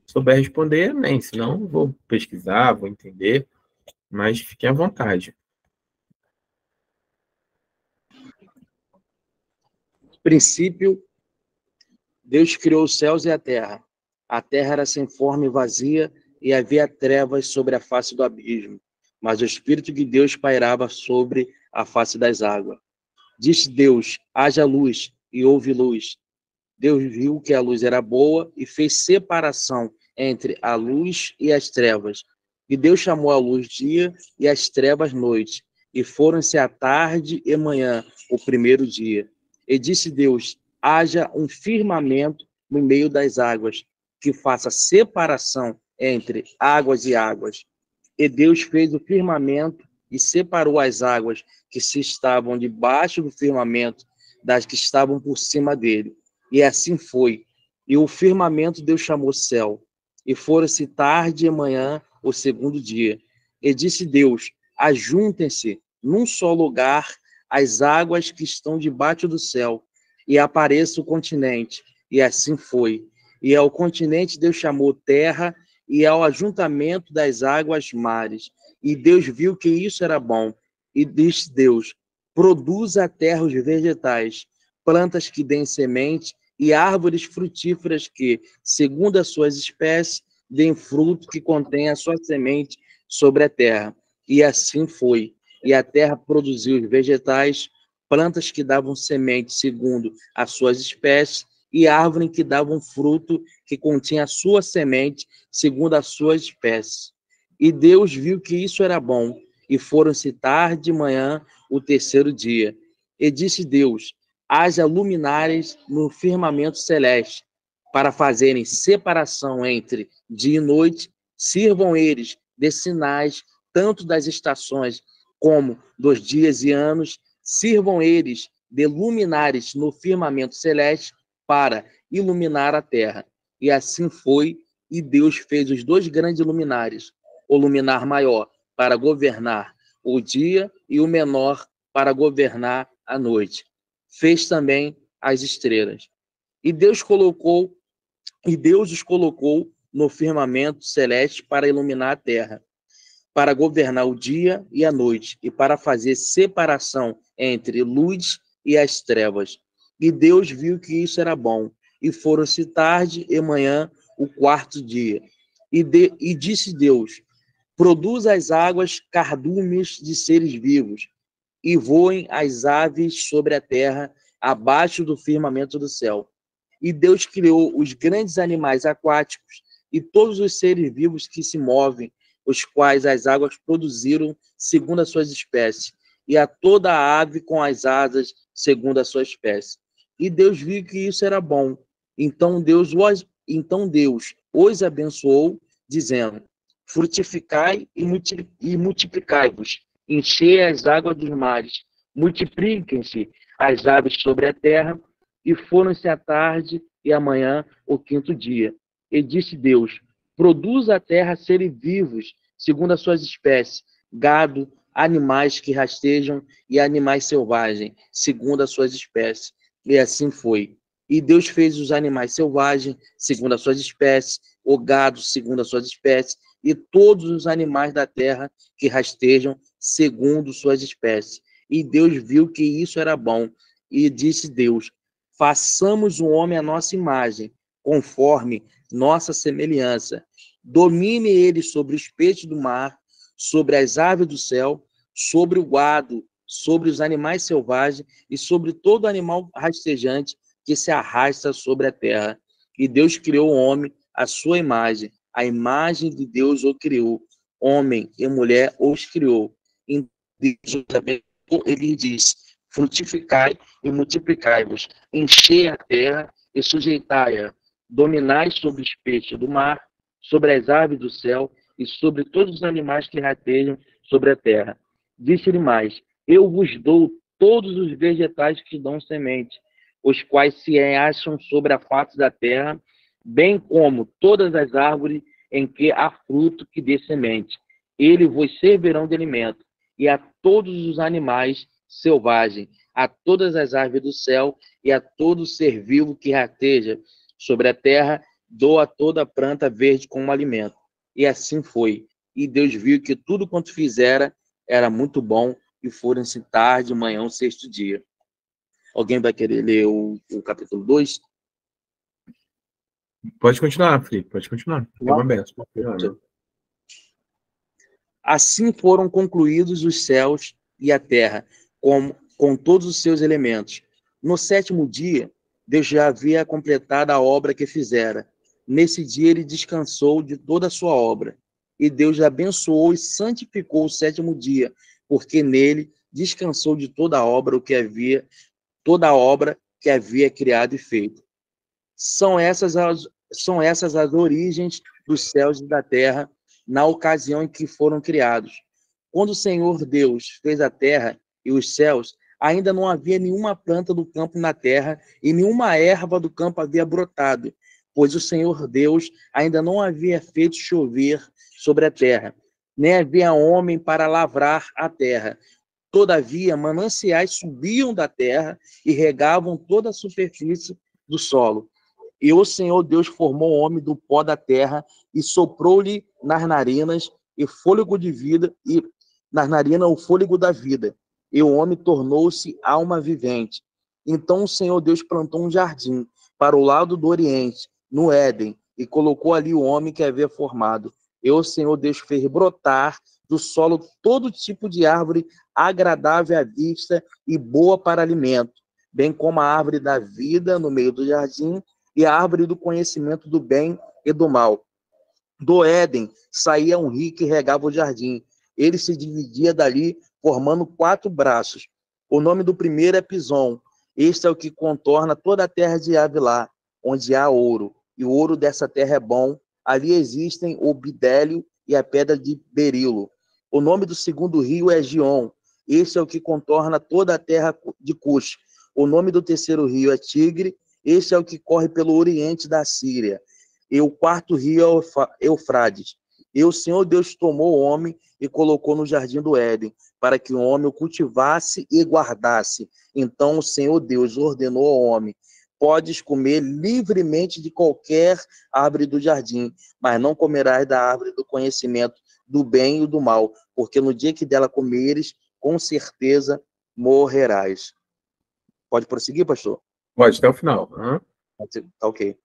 Se souber responder, amém. Senão, vou pesquisar, vou entender. Mas fiquem à vontade. Princípio, Deus criou os céus e a terra. A terra era sem forma e vazia, e havia trevas sobre a face do abismo. Mas o Espírito de Deus pairava sobre a face das águas. Disse Deus, haja luz, e houve luz. Deus viu que a luz era boa e fez separação entre a luz e as trevas. E Deus chamou a luz dia e as trevas noite. E foram-se a tarde e manhã, o primeiro dia. E disse Deus, haja um firmamento no meio das águas, que faça separação entre águas e águas. E Deus fez o firmamento e separou as águas que se estavam debaixo do firmamento das que estavam por cima dele. E assim foi. E o firmamento Deus chamou céu. E foram-se tarde e manhã o segundo dia. E disse Deus, ajuntem-se num só lugar as águas que estão debaixo do céu, e apareça o continente. E assim foi. E ao continente Deus chamou terra, e ao ajuntamento das águas mares. E Deus viu que isso era bom. E disse Deus, produza a terra os vegetais, plantas que deem semente, e árvores frutíferas que, segundo as suas espécies, deem fruto que contém a sua semente sobre a terra. E assim foi. E a terra produziu os vegetais, plantas que davam semente segundo as suas espécies, e árvore que davam fruto que continha a sua semente segundo as suas espécies. E Deus viu que isso era bom, e foram-se tarde e manhã o terceiro dia. E disse Deus: haja luminares no firmamento celeste, para fazerem separação entre dia e noite, sirvam eles de sinais tanto das estações como dos dias e anos, sirvam eles de luminares no firmamento celeste para iluminar a terra. E assim foi, e Deus fez os dois grandes luminares, o luminar maior para governar o dia e o menor para governar a noite. Fez também as estrelas. E Deus os colocou no firmamento celeste para iluminar a terra, para governar o dia e a noite, e para fazer separação entre luz e as trevas. E Deus viu que isso era bom, e foram-se tarde e manhã o quarto dia. E disse Deus: produz as águas cardumes de seres vivos, e voem as aves sobre a terra, abaixo do firmamento do céu. E Deus criou os grandes animais aquáticos e todos os seres vivos que se movem, os quais as águas produziram segundo as suas espécies, e a toda a ave com as asas segundo a sua espécie. E Deus viu que isso era bom. Então Deus os abençoou, dizendo: frutificai e multiplicai-vos, enchei as águas dos mares, multipliquem-se as aves sobre a terra. E foram-se a tarde e a manhã o quinto dia. E disse Deus: produz a terra seres vivos, segundo as suas espécies, gado, animais que rastejam e animais selvagens, segundo as suas espécies. E assim foi. E Deus fez os animais selvagens, segundo as suas espécies, o gado, segundo as suas espécies, e todos os animais da terra que rastejam, segundo suas espécies. E Deus viu que isso era bom. E disse Deus: façamos o homem à nossa imagem, conforme nossa semelhança. Domine ele sobre os peixes do mar, sobre as aves do céu, sobre o gado, sobre os animais selvagens e sobre todo animal rastejante que se arrasta sobre a terra. E Deus criou o homem à sua imagem. A imagem de Deus o criou. Homem e mulher os criou. E Deus também ele disse: frutificai e multiplicai-vos, enchei a terra e sujeitai-a, dominai sobre os peixes do mar, sobre as aves do céu e sobre todos os animais que ratejam sobre a terra. Disse-lhe mais: eu vos dou todos os vegetais que dão semente, os quais se acham sobre a face da terra, bem como todas as árvores em que há fruto que dê semente. Eles vos servirão de alimento, e a todos os animais selvagem, a todas as aves do céu e a todo ser vivo que rateja sobre a terra, dou a toda planta verde como alimento. E assim foi. E Deus viu que tudo quanto fizera era muito bom, e foram-se tarde e manhã o sexto dia. Alguém vai querer ler o capítulo 2? Pode continuar, Felipe, pode continuar. Tem uma benção. Assim foram concluídos os céus e a terra, com todos os seus elementos. No sétimo dia, Deus já havia completado a obra que fizera. Nesse dia ele descansou de toda a sua obra. E Deus abençoou e santificou o sétimo dia, porque nele descansou de toda a obra que havia criado e feito. São essas as origens dos céus e da terra, na ocasião em que foram criados. Quando o Senhor Deus fez a terra e os céus, ainda não havia nenhuma planta do campo na terra, e nenhuma erva do campo havia brotado, pois o Senhor Deus ainda não havia feito chover sobre a terra, nem havia homem para lavrar a terra. Todavia, mananciais subiam da terra e regavam toda a superfície do solo. E o Senhor Deus formou o homem do pó da terra e soprou-lhe nas narinas e fôlego de vida, e nas narinas o fôlego da vida. E o homem tornou-se alma vivente. Então o Senhor Deus plantou um jardim para o lado do oriente, no Éden, e colocou ali o homem que havia formado. E o Senhor Deus fez brotar do solo todo tipo de árvore agradável à vista e boa para alimento, bem como a árvore da vida no meio do jardim e a árvore do conhecimento do bem e do mal. Do Éden saía um rio que regava o jardim. Ele se dividia dali, formando 4 braços. O nome do primeiro é Pison. Este é o que contorna toda a terra de Havilá, onde há ouro. E o ouro dessa terra é bom. Ali existem o bidélio e a pedra de berilo. O nome do segundo rio é Gion. Este é o que contorna toda a terra de Cush. O nome do terceiro rio é Tigre. Este é o que corre pelo oriente da Síria. E o quarto rio é Eufrades. E o Senhor Deus tomou o homem e colocou no jardim do Éden, para que o homem o cultivasse e guardasse. Então o Senhor Deus ordenou ao homem: podes comer livremente de qualquer árvore do jardim, mas não comerás da árvore do conhecimento do bem e do mal, porque no dia que dela comeres, com certeza morrerás. Pode prosseguir, pastor? Pode, até o final. Tá ok.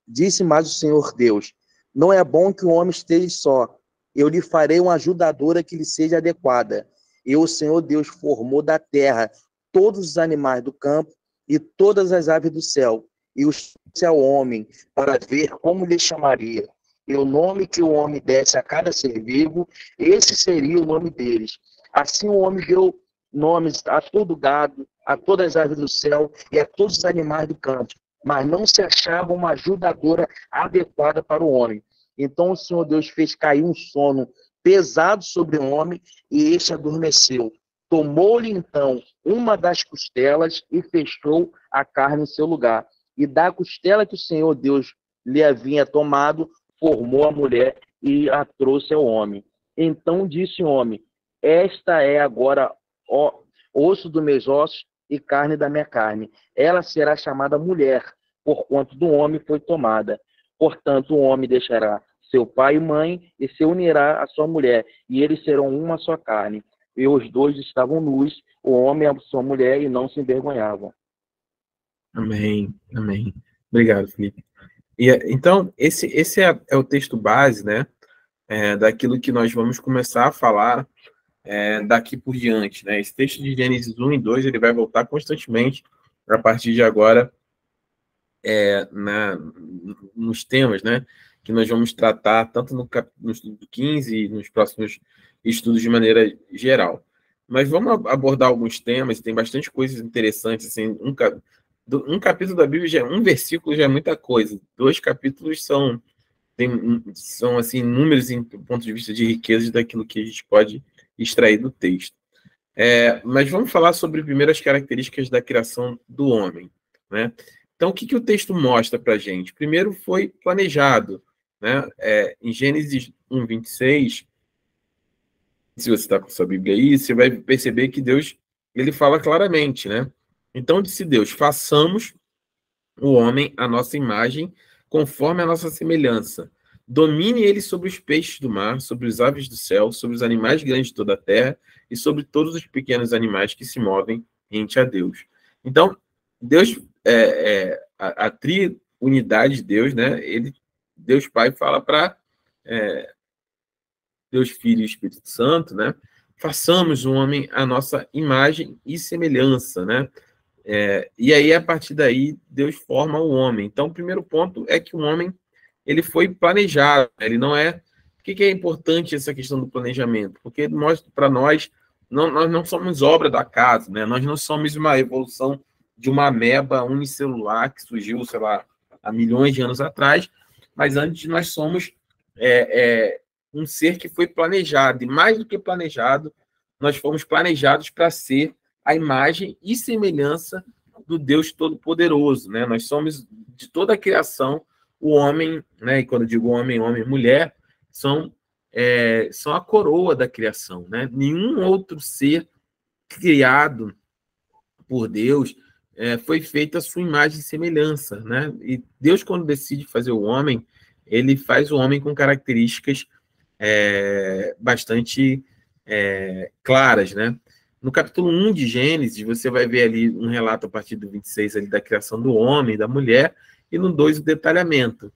Disse mais o Senhor Deus: não é bom que o homem esteja só. Eu lhe farei uma ajudadora que lhe seja adequada. E o Senhor Deus formou da terra todos os animais do campo e todas as aves do céu, e os trouxe ao homem, para ver como lhe chamaria. E o nome que o homem desse a cada ser vivo, esse seria o nome deles. Assim o homem deu nomes a todo gado, a todas as aves do céu e a todos os animais do campo. Mas não se achava uma ajudadora adequada para o homem. Então o Senhor Deus fez cair um sono pesado sobre o homem, e este adormeceu. Tomou-lhe então uma das costelas e fechou a carne em seu lugar. E da costela que o Senhor Deus lhe havia tomado, formou a mulher e a trouxe ao homem. Então disse o homem: esta é agora osso dos meus ossos e carne da minha carne. Ela será chamada mulher, porquanto do homem foi tomada. Portanto, o homem deixará seu pai e mãe e se unirá à sua mulher, e eles serão uma só carne. E os dois estavam nus, o homem e a sua mulher, e não se envergonhavam. Amém, amém. Obrigado, Felipe. Então, esse é o texto base, né, daquilo que nós vamos começar a falar daqui por diante, né? Esse texto de Gênesis 1 e 2, ele vai voltar constantemente a partir de agora nos temas, né, que nós vamos tratar tanto no estudo 15 e nos próximos estudos de maneira geral. Mas vamos abordar alguns temas, tem bastante coisas interessantes, assim, um capítulo da Bíblia, um versículo já é muita coisa, 2 capítulos são assim, inúmeros do ponto de vista de riqueza daquilo que a gente pode extrair do texto. Mas vamos falar sobre primeiro as características da criação do homem, né? Então, o que o texto mostra para a gente? Primeiro, foi planejado, né? Em Gênesis 1, 26, se você está com sua Bíblia aí, você vai perceber que Deus, ele fala claramente, né? Então, disse Deus: façamos o homem à nossa imagem, conforme a nossa semelhança. Domine ele sobre os peixes do mar, sobre as aves do céu, sobre os animais grandes de toda a terra e sobre todos os pequenos animais que se movem rente a Deus. Então, Deus, a triunidade de Deus, né? Deus Pai fala para Deus Filho e Espírito Santo, né? Façamos o homem à nossa imagem e semelhança, né? E aí, a partir daí, Deus forma o homem. Então, o primeiro ponto é que o homem, ele foi planejado, ele não é... Por que é importante essa questão do planejamento? Porque mostra para nós não somos obra do acaso, né? Nós não somos uma evolução de uma ameba unicelular que surgiu, sei lá, há milhões de anos atrás, mas antes nós somos um ser que foi planejado, e mais do que planejado, nós fomos planejados para ser a imagem e semelhança do Deus Todo-Poderoso, né? Nós somos, de toda a criação, o homem, né? E quando eu digo homem e mulher, são a coroa da criação, né? Nenhum outro ser criado por Deus foi feito a sua imagem e semelhança, né? E Deus, quando decide fazer o homem, ele faz o homem com características bastante claras, né? No capítulo 1 de Gênesis, você vai ver ali um relato a partir do 26 ali da criação do homem, da mulher, e no 2 o detalhamento.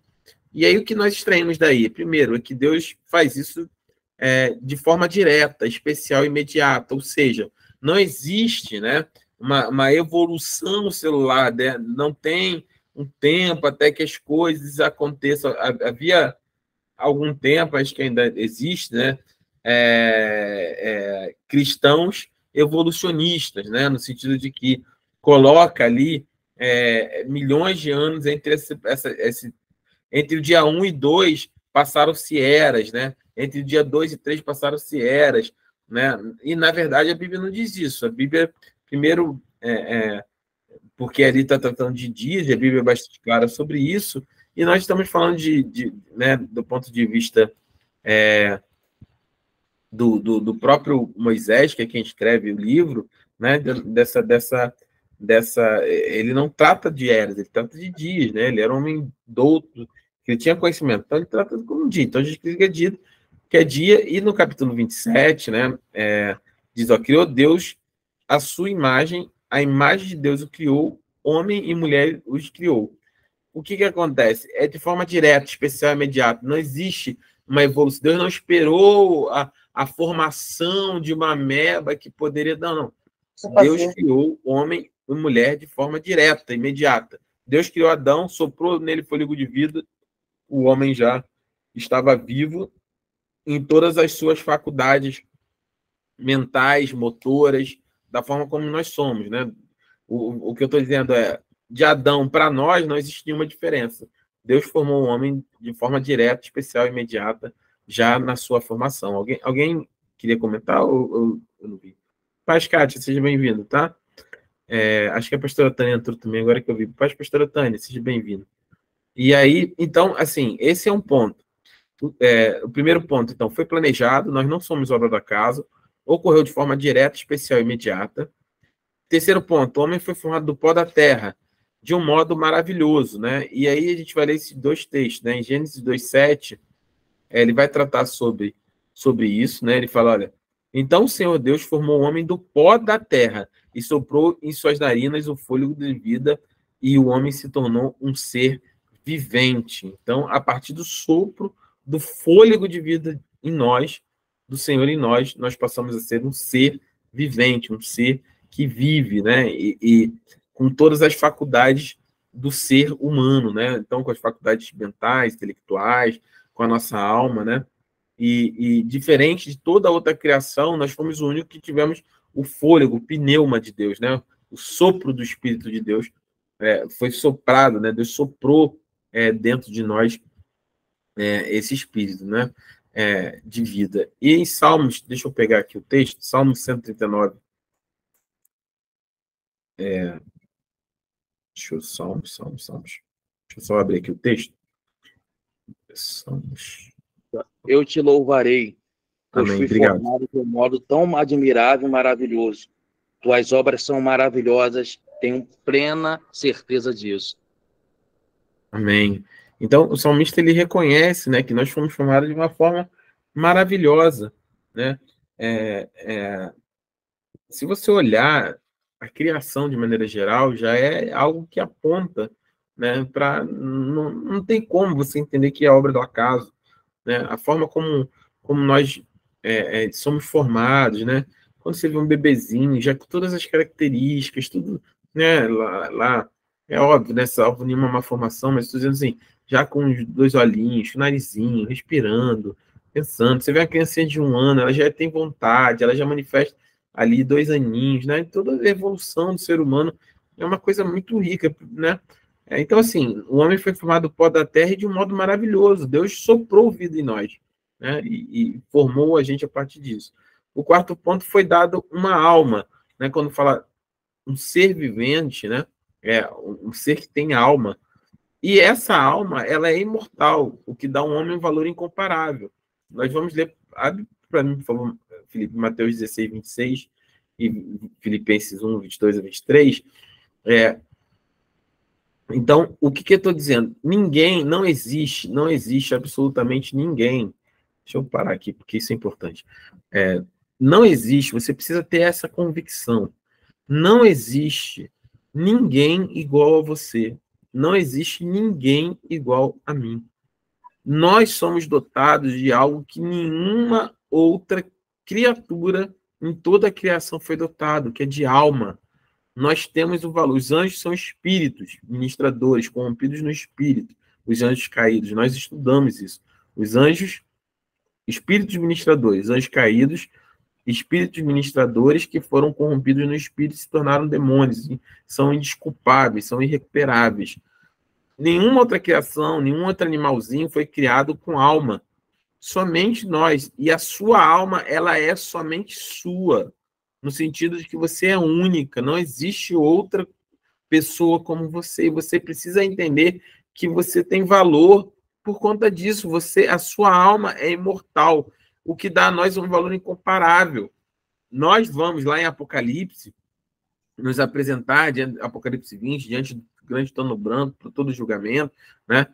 E aí o que nós extraímos daí? Primeiro, é que Deus faz isso de forma direta, especial e imediata, ou seja, não existe, né, uma evolução celular, né? Não tem um tempo até que as coisas aconteçam. Havia algum tempo, acho que ainda existe, né, cristãos evolucionistas, né, no sentido de que coloca ali milhões de anos entre o dia 1 e 2 passaram-se eras, né? Entre o dia 2 e 3 passaram-se eras, né? E, na verdade, a Bíblia não diz isso. A Bíblia, primeiro, porque ali está tratando de dias, e a Bíblia é bastante clara sobre isso, e nós estamos falando né, do ponto de vista do próprio Moisés, que é quem escreve o livro, né, ele não trata de eras, ele trata de dias, né? Ele era um homem douto, que ele tinha conhecimento, então ele trata como dia. Então a gente diz que é dia, e no capítulo 27, né, diz, ó, criou Deus a sua imagem, a imagem de Deus o criou, homem e mulher os criou. O que acontece? É de forma direta, especial, imediata. Não existe uma evolução. Deus não esperou a formação de uma ameba que poderia... Não. Deus criou homem e mulher de forma direta, imediata. Deus criou Adão, soprou nele fôlego de vida, o homem já estava vivo em todas as suas faculdades mentais, motoras, da forma como nós somos, né? O que eu estou dizendo é, de Adão para nós não existe nenhuma diferença. Deus formou o homem de forma direta, especial, imediata, já na sua formação. Alguém queria comentar ou eu não vi? Paz, Kátia, seja bem-vindo, tá? Acho que a pastora Tânia entrou também, agora que eu vi. Paz, pastora Tânia, seja bem-vindo. E aí, então, assim, esse é um ponto. O primeiro ponto, então, foi planejado, nós não somos obra do acaso, ocorreu de forma direta, especial e imediata. Terceiro ponto, o homem foi formado do pó da terra, de um modo maravilhoso, né? E aí a gente vai ler esses dois textos, né? Em Gênesis 2:7, ele vai tratar sobre isso, né? Ele fala, olha, então o Senhor Deus formou o homem do pó da terra e soprou em suas narinas o fôlego de vida, e o homem se tornou um ser vivente. Então, a partir do sopro, do fôlego de vida em nós, do Senhor em nós, nós passamos a ser um ser vivente, um ser que vive, né? E com todas as faculdades do ser humano, né? Então, com as faculdades mentais, intelectuais, com a nossa alma, né? E diferente de toda outra criação, nós fomos o único que tivemos o fôlego, o pneuma de Deus, né? O sopro do Espírito de Deus foi soprado, né? Deus soprou dentro de nós esse Espírito, né? De vida. E em Salmos, deixa eu pegar aqui o texto, Salmos 139. Salmos. Deixa eu só abrir aqui o texto. Salmos. Eu te louvarei, pois Amém, fui obrigado. formado de um modo tão admirável e maravilhoso. Tuas obras são maravilhosas, tenho plena certeza disso. Amém. Então, o salmista, ele reconhece, né, que nós fomos formados de uma forma maravilhosa, né? Se você olhar a criação de maneira geral, já é algo que aponta, né, para não tem como você entender que é obra do acaso, né? A forma como nós somos formados, né? Quando você vê um bebezinho, já com todas as características, tudo, né? Lá é óbvio, né? Salvo nenhuma má formação, mas estou dizendo assim, já com os dois olhinhos, narizinho, respirando, pensando. Você vê a criancinha de 1 ano, ela já tem vontade, ela já manifesta ali 2 aninhos, né? Toda a evolução do ser humano é uma coisa muito rica, né? Então, assim, o homem foi formado do pó da terra e de um modo maravilhoso. Deus soprou vida em nós, né? E formou a gente a partir disso. O quarto ponto foi dado uma alma, né? Quando fala um ser vivente, né? Um ser que tem alma. E essa alma, ela é imortal, o que dá ao homem um valor incomparável. Nós vamos ler, abre para mim, por favor, Felipe, Mateus 16:26 e Filipenses 1:22-23. Então, o que eu estou dizendo? Não existe absolutamente ninguém. Deixa eu parar aqui, porque isso é importante. Não existe, você precisa ter essa convicção. Não existe ninguém igual a você. Não existe ninguém igual a mim. Nós somos dotados de algo que nenhuma outra criatura em toda a criação foi dotado, que é de alma. Nós temos o valor. Os anjos são espíritos, ministradores, corrompidos no espírito. Os anjos caídos. Nós estudamos isso. Os anjos, espíritos ministradores, anjos caídos, espíritos ministradores que foram corrompidos no espírito e se tornaram demônios. São indesculpáveis, são irrecuperáveis. Nenhuma outra criação, nenhum outro animalzinho foi criado com alma. Somente nós. E a sua alma, ela é somente sua. No sentido de que você é única. Não existe outra pessoa como você. Você precisa entender que você tem valor por conta disso. A sua alma é imortal. O que dá a nós um valor incomparável. Nós vamos lá em Apocalipse nos apresentar, Apocalipse 20, diante do grande trono branco, para todo julgamento, né?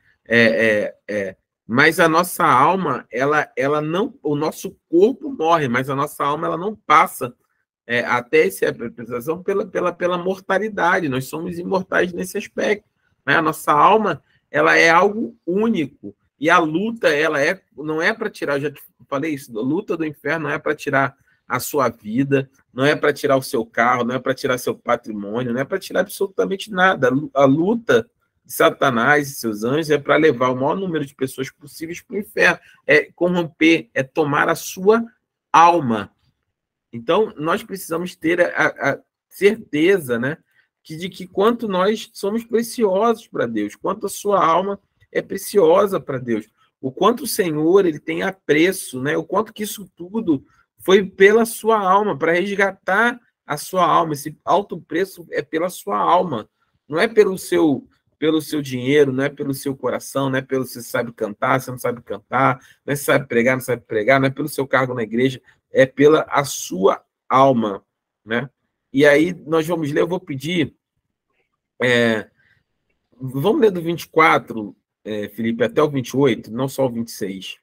Mas a nossa alma, ela não, o nosso corpo morre, mas a nossa alma ela não passa até essa apresentação pela mortalidade. Nós somos imortais nesse aspecto, né? A nossa alma, ela é algo único. E a luta, não é para tirar, eu já falei isso, a luta do inferno não é para tirar a sua vida, não é para tirar o seu carro, não é para tirar seu patrimônio, não é para tirar absolutamente nada. A luta de Satanás e seus anjos é para levar o maior número de pessoas possíveis para o inferno, é corromper, é tomar a sua alma. Então, nós precisamos ter a certeza, né, de que quanto nós somos preciosos para Deus, quanto a sua alma é preciosa para Deus, o quanto o Senhor ele tem apreço, né, o quanto que isso tudo foi pela sua alma, para resgatar a sua alma. Esse alto preço é pela sua alma, não é pelo seu dinheiro, não é pelo seu coração, não é pelo você sabe cantar, você não sabe cantar, não é se sabe pregar, não sabe pregar, não é pelo seu cargo na igreja, é pela a sua alma, né? E aí nós vamos ler, eu vou pedir, vamos ler do 24, Felipe, até o 28, não só o 26.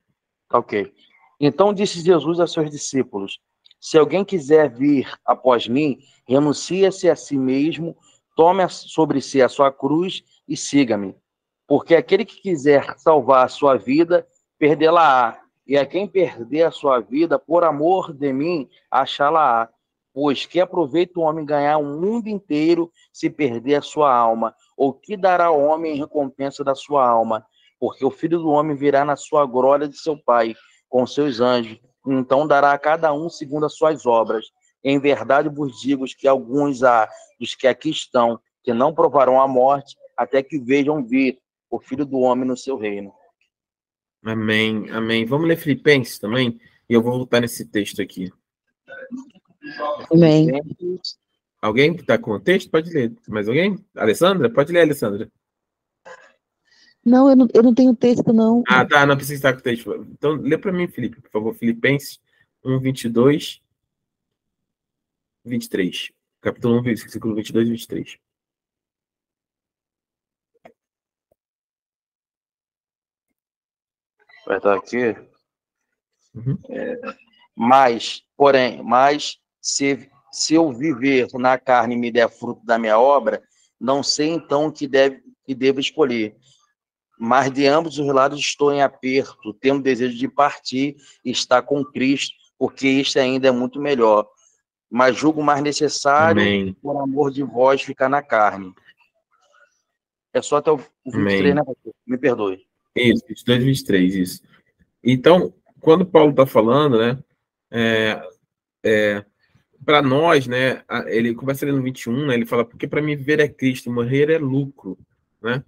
Ok. Então disse Jesus a seus discípulos: se alguém quiser vir após mim, renuncie-se a si mesmo, tome sobre si a sua cruz e siga-me. Porque aquele que quiser salvar a sua vida, perdê-la-á. E a quem perder a sua vida, por amor de mim, achá-la-á. Pois que aproveita o homem ganhar o mundo inteiro se perder a sua alma? Ou que dará o homem em recompensa da sua alma? Porque o Filho do Homem virá na sua glória de seu Pai, com seus anjos, então dará a cada um segundo as suas obras. Em verdade vos digo que alguns há dos que aqui estão, que não provarão a morte, até que vejam vir o Filho do Homem no seu reino. Amém, amém. Vamos ler Filipenses também, e eu vou voltar nesse texto aqui. Amém. Alguém que está com o texto? Pode ler. Mais alguém? Alessandra? Pode ler, Alessandra. Não, eu não tenho texto, não. Ah, tá, não precisa estar com o texto. Então, lê para mim, Felipe, por favor. Filipenses 1, 22, 23. Capítulo 1, versículo 22 e 23. Vai estar aqui. Uhum. Mas se eu viver na carne e me der fruto da minha obra, não sei então o que devo escolher. Mas de ambos os lados estou em aperto, tenho desejo de partir e estar com Cristo, porque isto ainda é muito melhor. Mas julgo mais necessário, Amém. por amor de vós, ficar na carne. É só até o 23, Amém. né, pastor? Me perdoe. Isso, 22 e 23, isso. Então, quando Paulo está falando, né, para nós, né, ele começa ali no 21, né, ele fala, porque para mim viver é Cristo, morrer é lucro, né?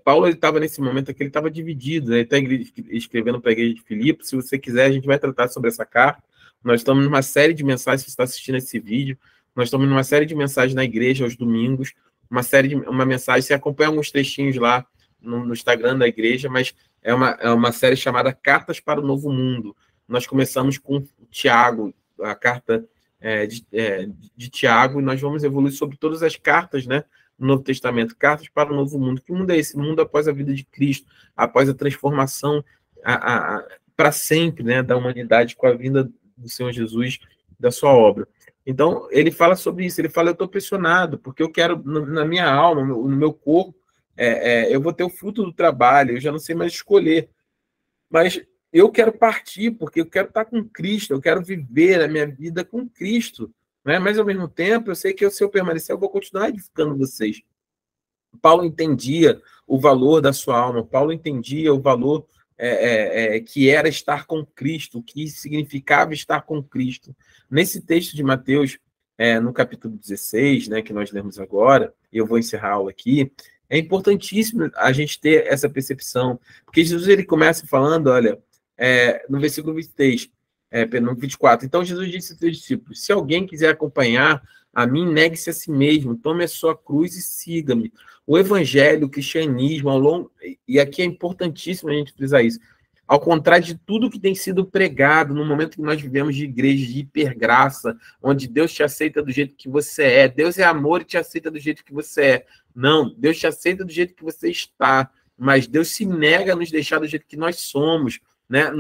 Paulo estava nesse momento aqui, ele estava dividido, né? Ele está escrevendo para a igreja de Filipe. Se você quiser, a gente vai tratar sobre essa carta. Nós estamos numa série de mensagens, se você está assistindo esse vídeo, nós estamos numa série de mensagens na igreja aos domingos, uma mensagem, você acompanha alguns trechinhos lá no Instagram da igreja, mas é uma série chamada Cartas para o Novo Mundo. Nós começamos com Tiago, a carta de Tiago, e nós vamos evoluir sobre todas as cartas, né, no Novo Testamento, cartas para o Novo Mundo. Que mundo é esse? Mundo após a vida de Cristo, após a transformação para sempre, né, da humanidade com a vinda do Senhor Jesus, da sua obra. Então, ele fala sobre isso, ele fala, eu estou pressionado, porque eu quero, na minha alma, no meu corpo, eu vou ter o fruto do trabalho, eu já não sei mais escolher. Mas eu quero partir, porque eu quero estar com Cristo, eu quero viver a minha vida com Cristo, né? Mas, ao mesmo tempo, eu sei que se eu permanecer, eu vou continuar edificando vocês. Paulo entendia o valor da sua alma, Paulo entendia o valor que era estar com Cristo, o que significava estar com Cristo. Nesse texto de Mateus, no capítulo 16, né, que nós lemos agora, e eu vou encerrar a aula aqui, é importantíssimo a gente ter essa percepção, porque Jesus ele começa falando, olha, no versículo 23, no 24, então Jesus disse aos seus discípulos, se alguém quiser acompanhar a mim, negue-se a si mesmo, tome a sua cruz e siga-me. O evangelho, o cristianismo, ao longo, e aqui é importantíssimo a gente frisar isso, ao contrário de tudo que tem sido pregado no momento que nós vivemos de igreja de hipergraça, onde Deus te aceita do jeito que você é, Deus é amor e te aceita do jeito que você é. Não, Deus te aceita do jeito que você está, mas Deus se nega a nos deixar do jeito que nós somos, né?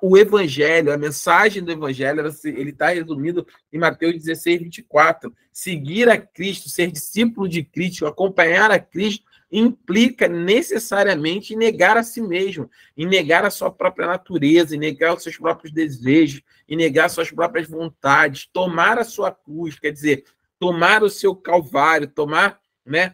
O evangelho, a mensagem do evangelho, ele está resumido em Mateus 16, 24. Seguir a Cristo, ser discípulo de Cristo, acompanhar a Cristo, implica necessariamente em negar a si mesmo, em negar a sua própria natureza, em negar os seus próprios desejos, em negar as suas próprias vontades, tomar a sua cruz, quer dizer, tomar o seu calvário, tomar, né,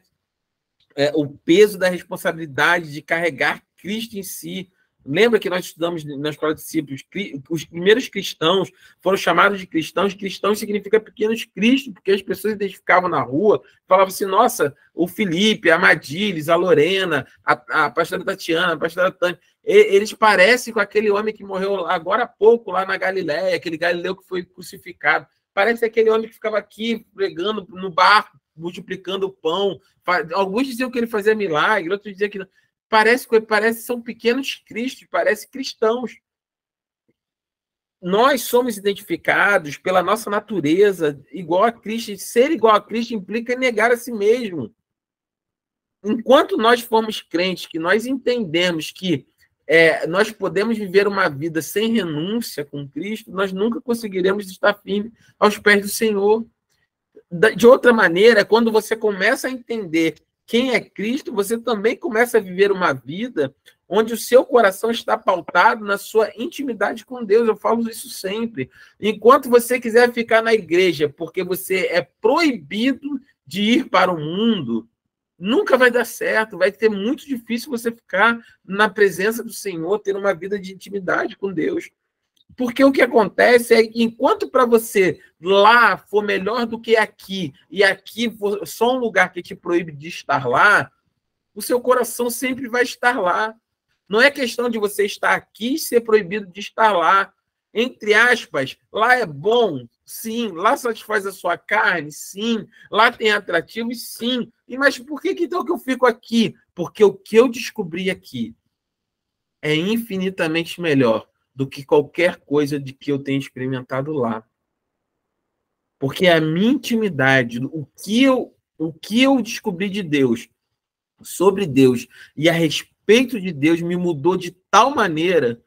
o peso da responsabilidade de carregar Cristo em si. Lembra que nós estudamos na Escola de Discípulos, os primeiros cristãos foram chamados de cristãos. Cristãos significa pequenos cristos, porque as pessoas identificavam na rua, falavam assim, nossa, o Felipe, a Madilis, a Lorena, a pastora Tatiana, a pastora Tânia, eles parecem com aquele homem que morreu agora há pouco lá na Galileia, aquele Galileu que foi crucificado. Parece aquele homem que ficava aqui pregando no barco, multiplicando o pão. Alguns diziam que ele fazia milagre, outros diziam que não. Parece são pequenos cristos, parece cristãos. Nós somos identificados pela nossa natureza igual a Cristo. Ser igual a Cristo implica negar a si mesmo. Enquanto nós formos crentes, que nós entendemos que nós podemos viver uma vida sem renúncia com Cristo, nós nunca conseguiremos estar firmes aos pés do Senhor. De outra maneira, quando você começa a entender quem é Cristo, você também começa a viver uma vida onde o seu coração está pautado na sua intimidade com Deus. Eu falo isso sempre. Enquanto você quiser ficar na igreja porque você é proibido de ir para o mundo, nunca vai dar certo. Vai ser muito difícil você ficar na presença do Senhor, ter uma vida de intimidade com Deus. Porque o que acontece é que, enquanto para você lá for melhor do que aqui, e aqui for só um lugar que te proíbe de estar lá, o seu coração sempre vai estar lá. Não é questão de você estar aqui e ser proibido de estar lá. Entre aspas, lá é bom, sim. Lá satisfaz a sua carne, sim. Lá tem atrativos, sim. Mas por que então que eu fico aqui? Porque o que eu descobri aqui é infinitamente melhor do que qualquer coisa de que eu tenha experimentado lá. Porque a minha intimidade, o que eu descobri de Deus, sobre Deus e a respeito de Deus me mudou de tal maneira.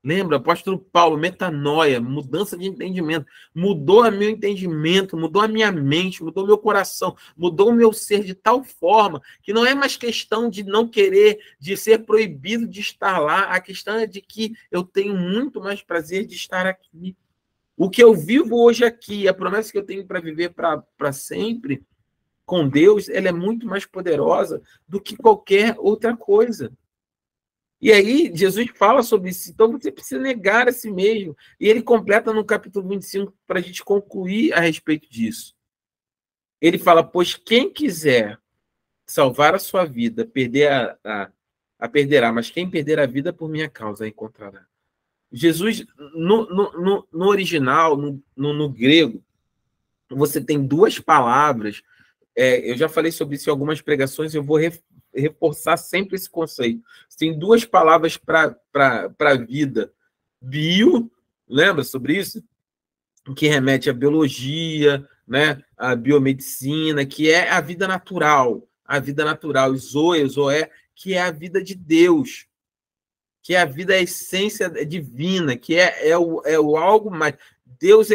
Lembra, apóstolo Paulo, metanoia, mudança de entendimento, mudou o meu entendimento, mudou a minha mente, mudou o meu coração, mudou o meu ser de tal forma que não é mais questão de não querer, de ser proibido de estar lá, a questão é de que eu tenho muito mais prazer de estar aqui. O que eu vivo hoje aqui, a promessa que eu tenho para viver para sempre com Deus, ela é muito mais poderosa do que qualquer outra coisa. E aí, Jesus fala sobre isso. Então, você precisa negar a si mesmo. E ele completa no capítulo 25 para a gente concluir a respeito disso. Ele fala, pois quem quiser salvar a sua vida, perderá, mas quem perder a vida por minha causa, a encontrará. Jesus, no original, no grego, você tem duas palavras. Eu já falei sobre isso em algumas pregações, eu vou reforçar sempre esse conceito. Tem duas palavras para vida. Bio, lembra sobre isso? Que remete à biologia, né? À biomedicina, que é a vida natural. A vida natural. Zoe, que é a vida de Deus. Que é a vida, a essência divina, que é o algo mais. Deus,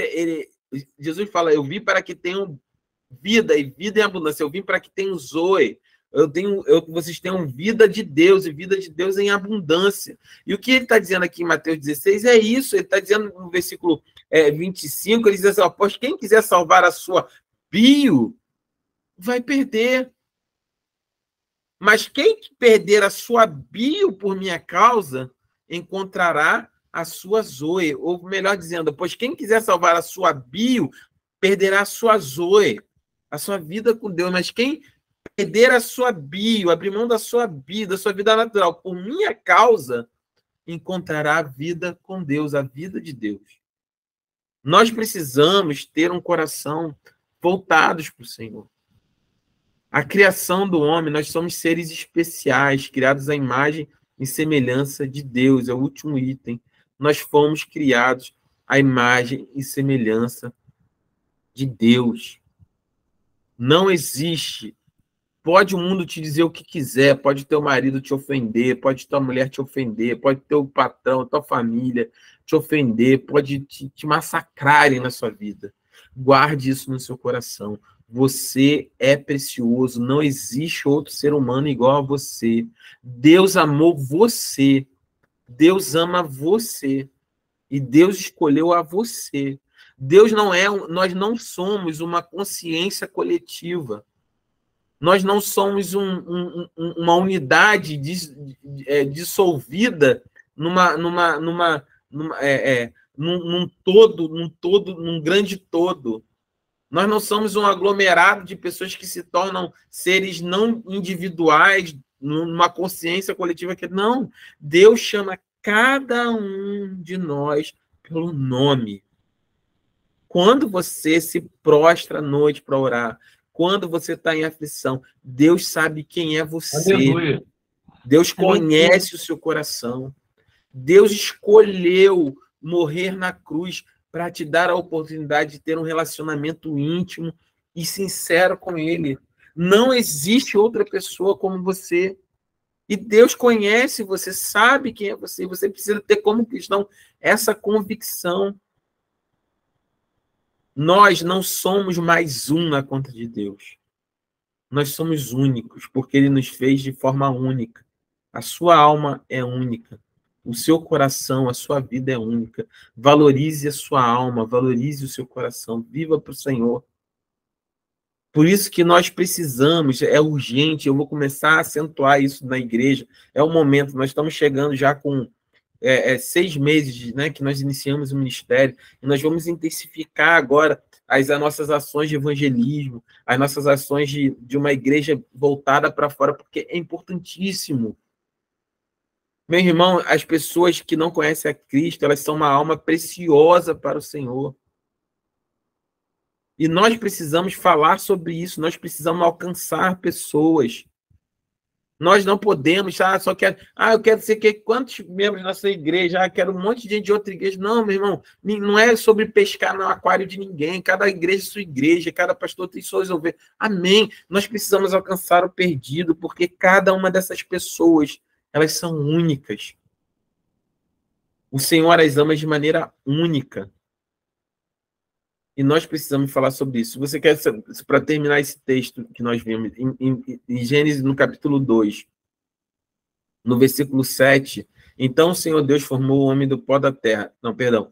Jesus fala, eu vim para que tenham vida e vida em abundância. Eu vim para que tenham zoe. vocês tenham vida de Deus, e vida de Deus em abundância. E o que ele está dizendo aqui em Mateus 16 é isso. Ele está dizendo no versículo 25, ele diz assim, pois quem quiser salvar a sua bio, vai perder. Mas quem perder a sua bio por minha causa, encontrará a sua zoe. Ou melhor dizendo, pois quem quiser salvar a sua bio, perderá a sua zoe, a sua vida com Deus. Mas quem perder a sua bio, abrir mão da sua vida natural, por minha causa, encontrará a vida com Deus, a vida de Deus. Nós precisamos ter um coração voltados para o Senhor. A criação do homem, nós somos seres especiais, criados à imagem e semelhança de Deus, é o último item. Nós fomos criados à imagem e semelhança de Deus. Não existe. Pode o mundo te dizer o que quiser, pode teu marido te ofender, pode tua mulher te ofender, pode teu patrão, tua família te ofender, pode te massacrarem na sua vida. Guarde isso no seu coração. Você é precioso, não existe outro ser humano igual a você. Deus amou você, Deus ama você e Deus escolheu a você. Nós não somos uma consciência coletiva. Nós não somos uma unidade dissolvida num grande todo. Nós não somos um aglomerado de pessoas que se tornam seres não individuais, numa consciência coletiva que não. Deus chama cada um de nós pelo nome. Quando você se prostra à noite para orar, quando você está em aflição, Deus sabe quem é você. Aleluia. Deus conhece o seu coração. Deus escolheu morrer na cruz para te dar a oportunidade de ter um relacionamento íntimo e sincero com Ele. Não existe outra pessoa como você. E Deus conhece você, sabe quem é você. Você precisa ter como cristão essa convicção. Nós não somos mais um na conta de Deus. Nós somos únicos, porque Ele nos fez de forma única. A sua alma é única. O seu coração, a sua vida é única. Valorize a sua alma, valorize o seu coração. Viva para o Senhor. Por isso que nós precisamos, é urgente, eu vou começar a acentuar isso na igreja. É o momento, nós estamos chegando já com 6 meses, né, que nós iniciamos o ministério, e nós vamos intensificar agora as nossas ações de evangelismo, as nossas ações de uma igreja voltada para fora, porque é importantíssimo. Meu irmão, as pessoas que não conhecem a Cristo, elas são uma alma preciosa para o Senhor. E nós precisamos falar sobre isso, nós precisamos alcançar pessoas. Nós não podemos, só quero, eu quero ser quantos membros da sua igreja, quero um monte de gente de outra igreja. Não, meu irmão, não é sobre pescar no aquário de ninguém, cada igreja é sua igreja, cada pastor tem suas ovelhas. Amém. Nós precisamos alcançar o perdido, porque cada uma dessas pessoas, elas são únicas. O Senhor as ama de maneira única. E nós precisamos falar sobre isso. Se você quer, para terminar esse texto que nós vimos, em Gênesis, no capítulo 2, no versículo 7, então o Senhor Deus formou o homem do pó da terra. Não, perdão.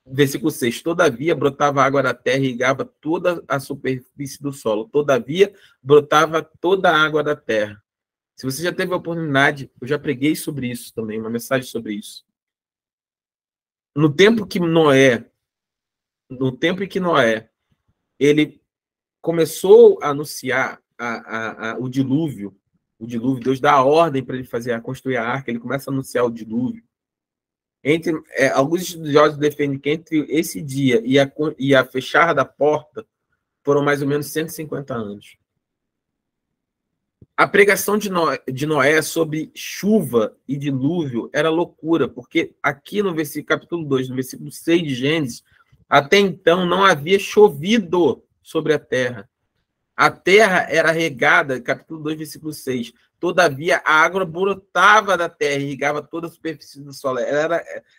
Versículo 6, todavia brotava água da terra e irrigava toda a superfície do solo. Todavia brotava toda a água da terra. Se você já teve a oportunidade, eu já preguei sobre isso também, uma mensagem sobre isso. No tempo em que Noé, ele começou a anunciar o dilúvio, Deus dá a ordem para ele construir a arca, ele começa a anunciar o dilúvio. Alguns estudiosos defendem que entre esse dia e a fechar da porta foram mais ou menos 150 anos. A pregação de Noé sobre chuva e dilúvio era loucura, porque aqui no capítulo 2, no versículo 6 de Gênesis, até então não havia chovido sobre a terra. A terra era regada, capítulo 2, versículo 6. Todavia, a água brotava da terra e irrigava toda a superfície do solo.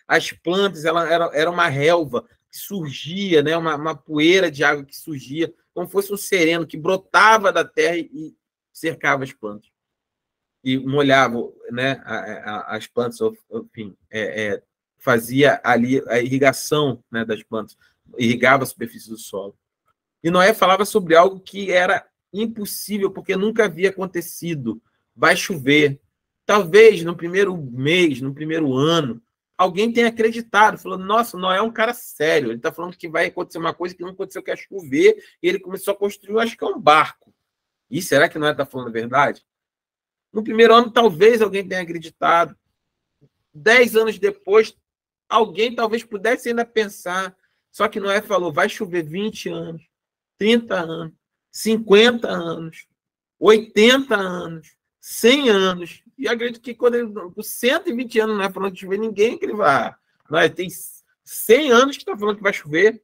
As plantas, era uma relva que surgia, né? Uma poeira de água que surgia como fosse um sereno que brotava da terra e cercava as plantas. E molhava, né, as plantas, enfim, fazia ali a irrigação, né, das plantas, irrigava a superfície do solo. E Noé falava sobre algo que era impossível, porque nunca havia acontecido. Vai chover. Talvez no primeiro mês, no primeiro ano, alguém tenha acreditado, falando, nossa, Noé é um cara sério, ele está falando que vai acontecer uma coisa que não aconteceu, que é chover, e ele começou a construir, acho que é um barco. E será que Noé está falando a verdade? No primeiro ano, talvez alguém tenha acreditado. 10 anos depois, alguém talvez pudesse ainda pensar. Só que Noé falou, vai chover 20 anos, 30 anos, 50 anos, 80 anos, 100 anos. E acredito que quando ele, com 120 anos não é falando que chover, ninguém que ele vai. Não, tem 100 anos que está falando que vai chover.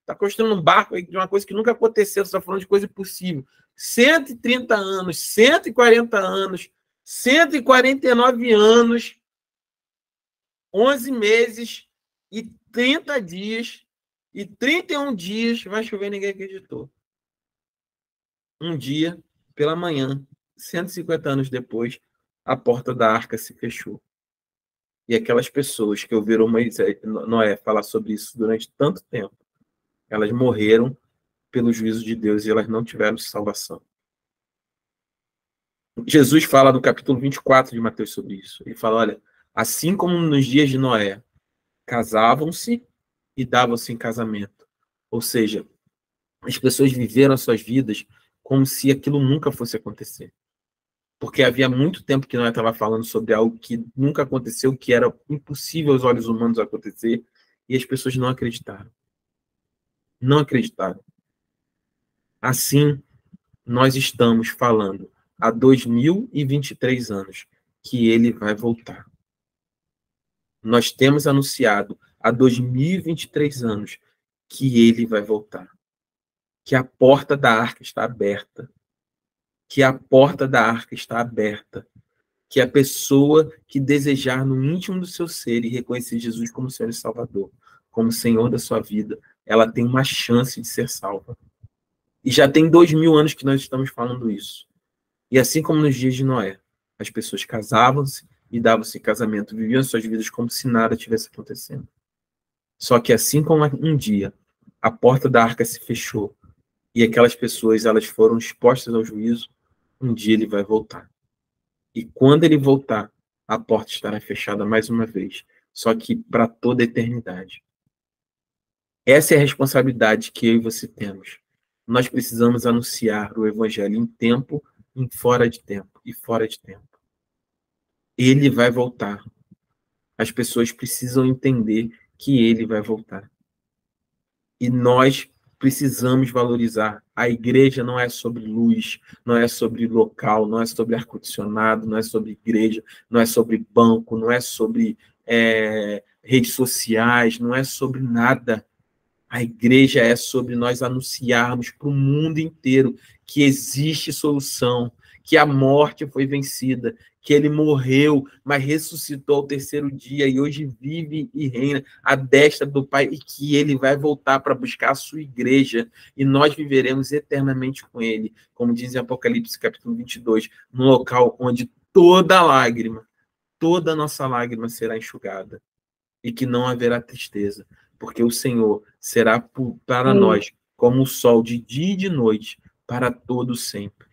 Está construindo um barco de uma coisa que nunca aconteceu, está falando de coisa impossível. 130 anos, 140 anos, 149 anos, 11 meses e 30 dias e 31 dias vai chover, ninguém acreditou. Um dia, pela manhã, 150 anos depois, a porta da arca se fechou. E aquelas pessoas que ouviram Noé falar sobre isso durante tanto tempo, elas morreram pelo juízo de Deus e elas não tiveram salvação. Jesus fala no capítulo 24 de Mateus sobre isso. Ele fala, olha, assim como nos dias de Noé, casavam-se e davam-se em casamento. Ou seja, as pessoas viveram as suas vidas como se aquilo nunca fosse acontecer. Porque havia muito tempo que Noé estava falando sobre algo que nunca aconteceu, que era impossível aos olhos humanos acontecer, e as pessoas não acreditaram. Não acreditaram. Assim, nós estamos falando há 2023 anos que ele vai voltar. Nós temos anunciado há 2023 anos que ele vai voltar. Que a porta da arca está aberta. Que a porta da arca está aberta. Que a pessoa que desejar no íntimo do seu ser e reconhecer Jesus como Senhor e Salvador, como Senhor da sua vida, ela tem uma chance de ser salva. E já tem 2000 anos que nós estamos falando isso. E assim como nos dias de Noé, as pessoas casavam-se e davam-se em casamento, viviam suas vidas como se nada tivesse acontecendo. Só que assim como um dia a porta da arca se fechou e aquelas pessoas elas foram expostas ao juízo, um dia ele vai voltar. E quando ele voltar, a porta estará fechada mais uma vez, só que para toda a eternidade. Essa é a responsabilidade que eu e você temos. Nós precisamos anunciar o evangelho em tempo, em fora de tempo e fora de tempo. Ele vai voltar. As pessoas precisam entender que ele vai voltar. E nós precisamos valorizar. A igreja não é sobre luz, não é sobre local, não é sobre ar-condicionado, não é sobre igreja, não é sobre banco, não é sobre redes sociais, não é sobre nada. A igreja é sobre nós anunciarmos para o mundo inteiro que existe solução, que a morte foi vencida, que ele morreu, mas ressuscitou ao terceiro dia e hoje vive e reina à destra do Pai e que ele vai voltar para buscar a sua igreja e nós viveremos eternamente com ele, como diz em Apocalipse capítulo 22, num local onde toda lágrima, toda a nossa lágrima será enxugada e que não haverá tristeza, porque o Senhor será para nós como o sol de dia e de noite, para todo sempre.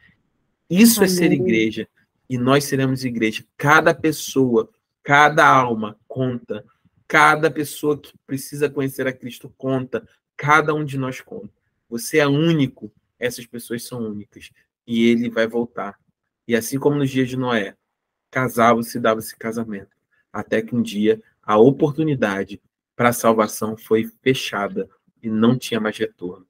Isso é ser igreja, e nós seremos igreja. Cada pessoa, cada alma conta, cada pessoa que precisa conhecer a Cristo conta, cada um de nós conta. Você é único, essas pessoas são únicas, e ele vai voltar. E assim como nos dias de Noé, casava-se e dava-se casamento, até que um dia a oportunidade para a salvação foi fechada e não tinha mais retorno.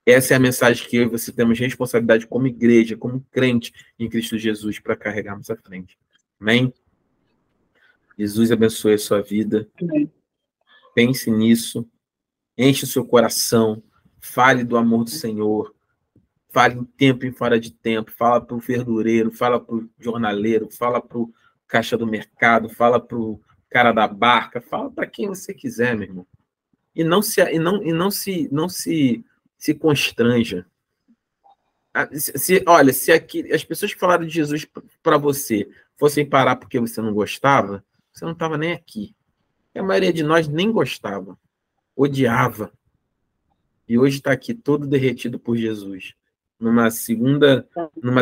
Essa é a mensagem que eu e você temos responsabilidade como igreja, como crente em Cristo Jesus para carregarmos à frente. Amém? Jesus abençoe a sua vida. Amém. Pense nisso. Enche o seu coração. Fale do amor do Senhor. Fale em tempo e fora de tempo. Fala para o verdureiro, fala para o jornaleiro, fala para o caixa do mercado, fala para o cara da barca, fala para quem você quiser, meu irmão. E não se se constranja. Olha, se aqui, as pessoas que falaram de Jesus para você fossem parar porque você não gostava, você não estava nem aqui. E a maioria de nós nem gostava, odiava. E hoje está aqui todo derretido por Jesus. Numa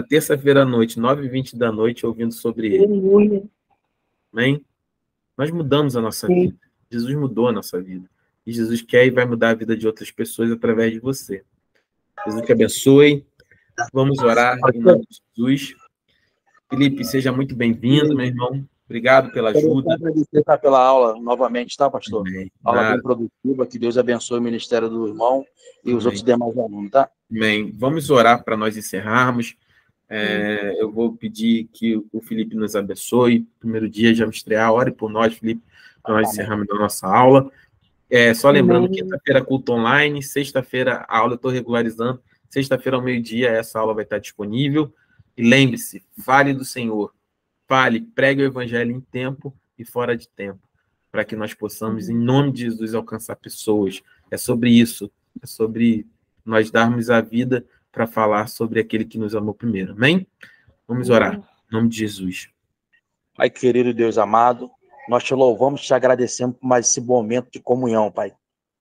terça-feira à noite, 9h20 da noite, ouvindo sobre ele. Amém? Nós mudamos a nossa vida. Jesus mudou a nossa vida. E Jesus quer e vai mudar a vida de outras pessoas através de você. Jesus te abençoe. Vamos orar em nome de Jesus. Felipe, seja muito bem-vindo, meu irmão. Obrigado pela ajuda. Agradecer pela aula novamente, tá, pastor? Amém. Aula bem produtiva. Que Deus abençoe o ministério do irmão e os outros demais alunos, tá? Amém. Vamos orar para nós encerrarmos. Eu vou pedir que o Felipe nos abençoe. Primeiro dia já vamos estrear. Ore por nós, Felipe, para nós encerrarmos a nossa aula. Só lembrando, quinta-feira, culto online. Sexta-feira, a aula eu estou regularizando. Sexta-feira, ao meio-dia, essa aula vai estar disponível. E lembre-se, fale do Senhor. Fale, pregue o evangelho em tempo e fora de tempo, para que nós possamos, em nome de Jesus, alcançar pessoas. É sobre isso. É sobre nós darmos a vida para falar sobre aquele que nos amou primeiro. Amém? Vamos orar. Em nome de Jesus. Pai querido, Deus amado, nós te louvamos e te agradecemos por mais esse momento de comunhão, Pai.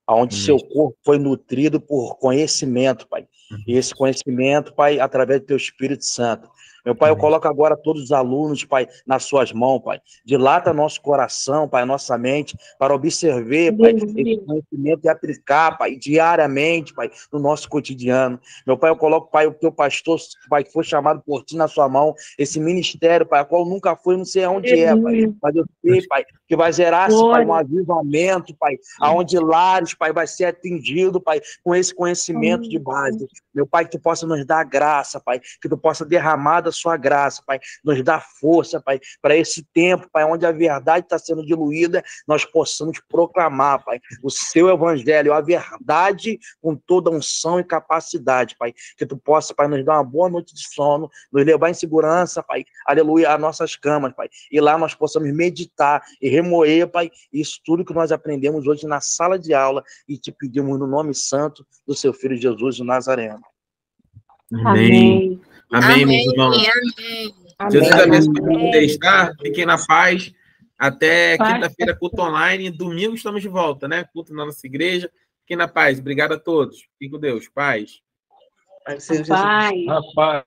Onde seu corpo foi nutrido por conhecimento, Pai. E esse conhecimento, Pai, através do teu Espírito Santo. Meu Pai, eu coloco agora todos os alunos, Pai, nas suas mãos, Pai. Dilata nosso coração, Pai, nossa mente, para observar, Pai, esse conhecimento e aplicar, Pai, diariamente, Pai, no nosso cotidiano. Meu Pai, eu coloco, Pai, o teu pastor, Pai, que foi chamado por ti na sua mão, esse ministério, Pai, a qual nunca foi, não sei aonde Pai. Mas eu sei, Pai, que vai gerar-se, Pai, um avivamento, Pai, aonde lares, Pai, vai ser atingido, Pai, com esse conhecimento de base. Meu Pai, que tu possa nos dar graça, Pai, que tu possa derramar da sua graça, Pai, nos dar força, Pai, para esse tempo, Pai, onde a verdade está sendo diluída, nós possamos proclamar, Pai, o seu evangelho, a verdade com toda unção e capacidade, Pai, que tu possa, Pai, nos dar uma boa noite de sono, nos levar em segurança, Pai, aleluia, às nossas camas, Pai, e lá nós possamos meditar e remoer, Pai, isso tudo que nós aprendemos hoje na sala de aula e te pedimos no nome santo do seu Filho Jesus, o Nazareno. Amém. Amém, meus irmãos. Jesus abençoe vocês, tá? Fiquem na paz. Até quinta-feira, culto online. Domingo estamos de volta, né? Culto na nossa igreja. Fiquem na paz. Obrigado a todos. Fiquem com Deus. Paz. Paz. Paz.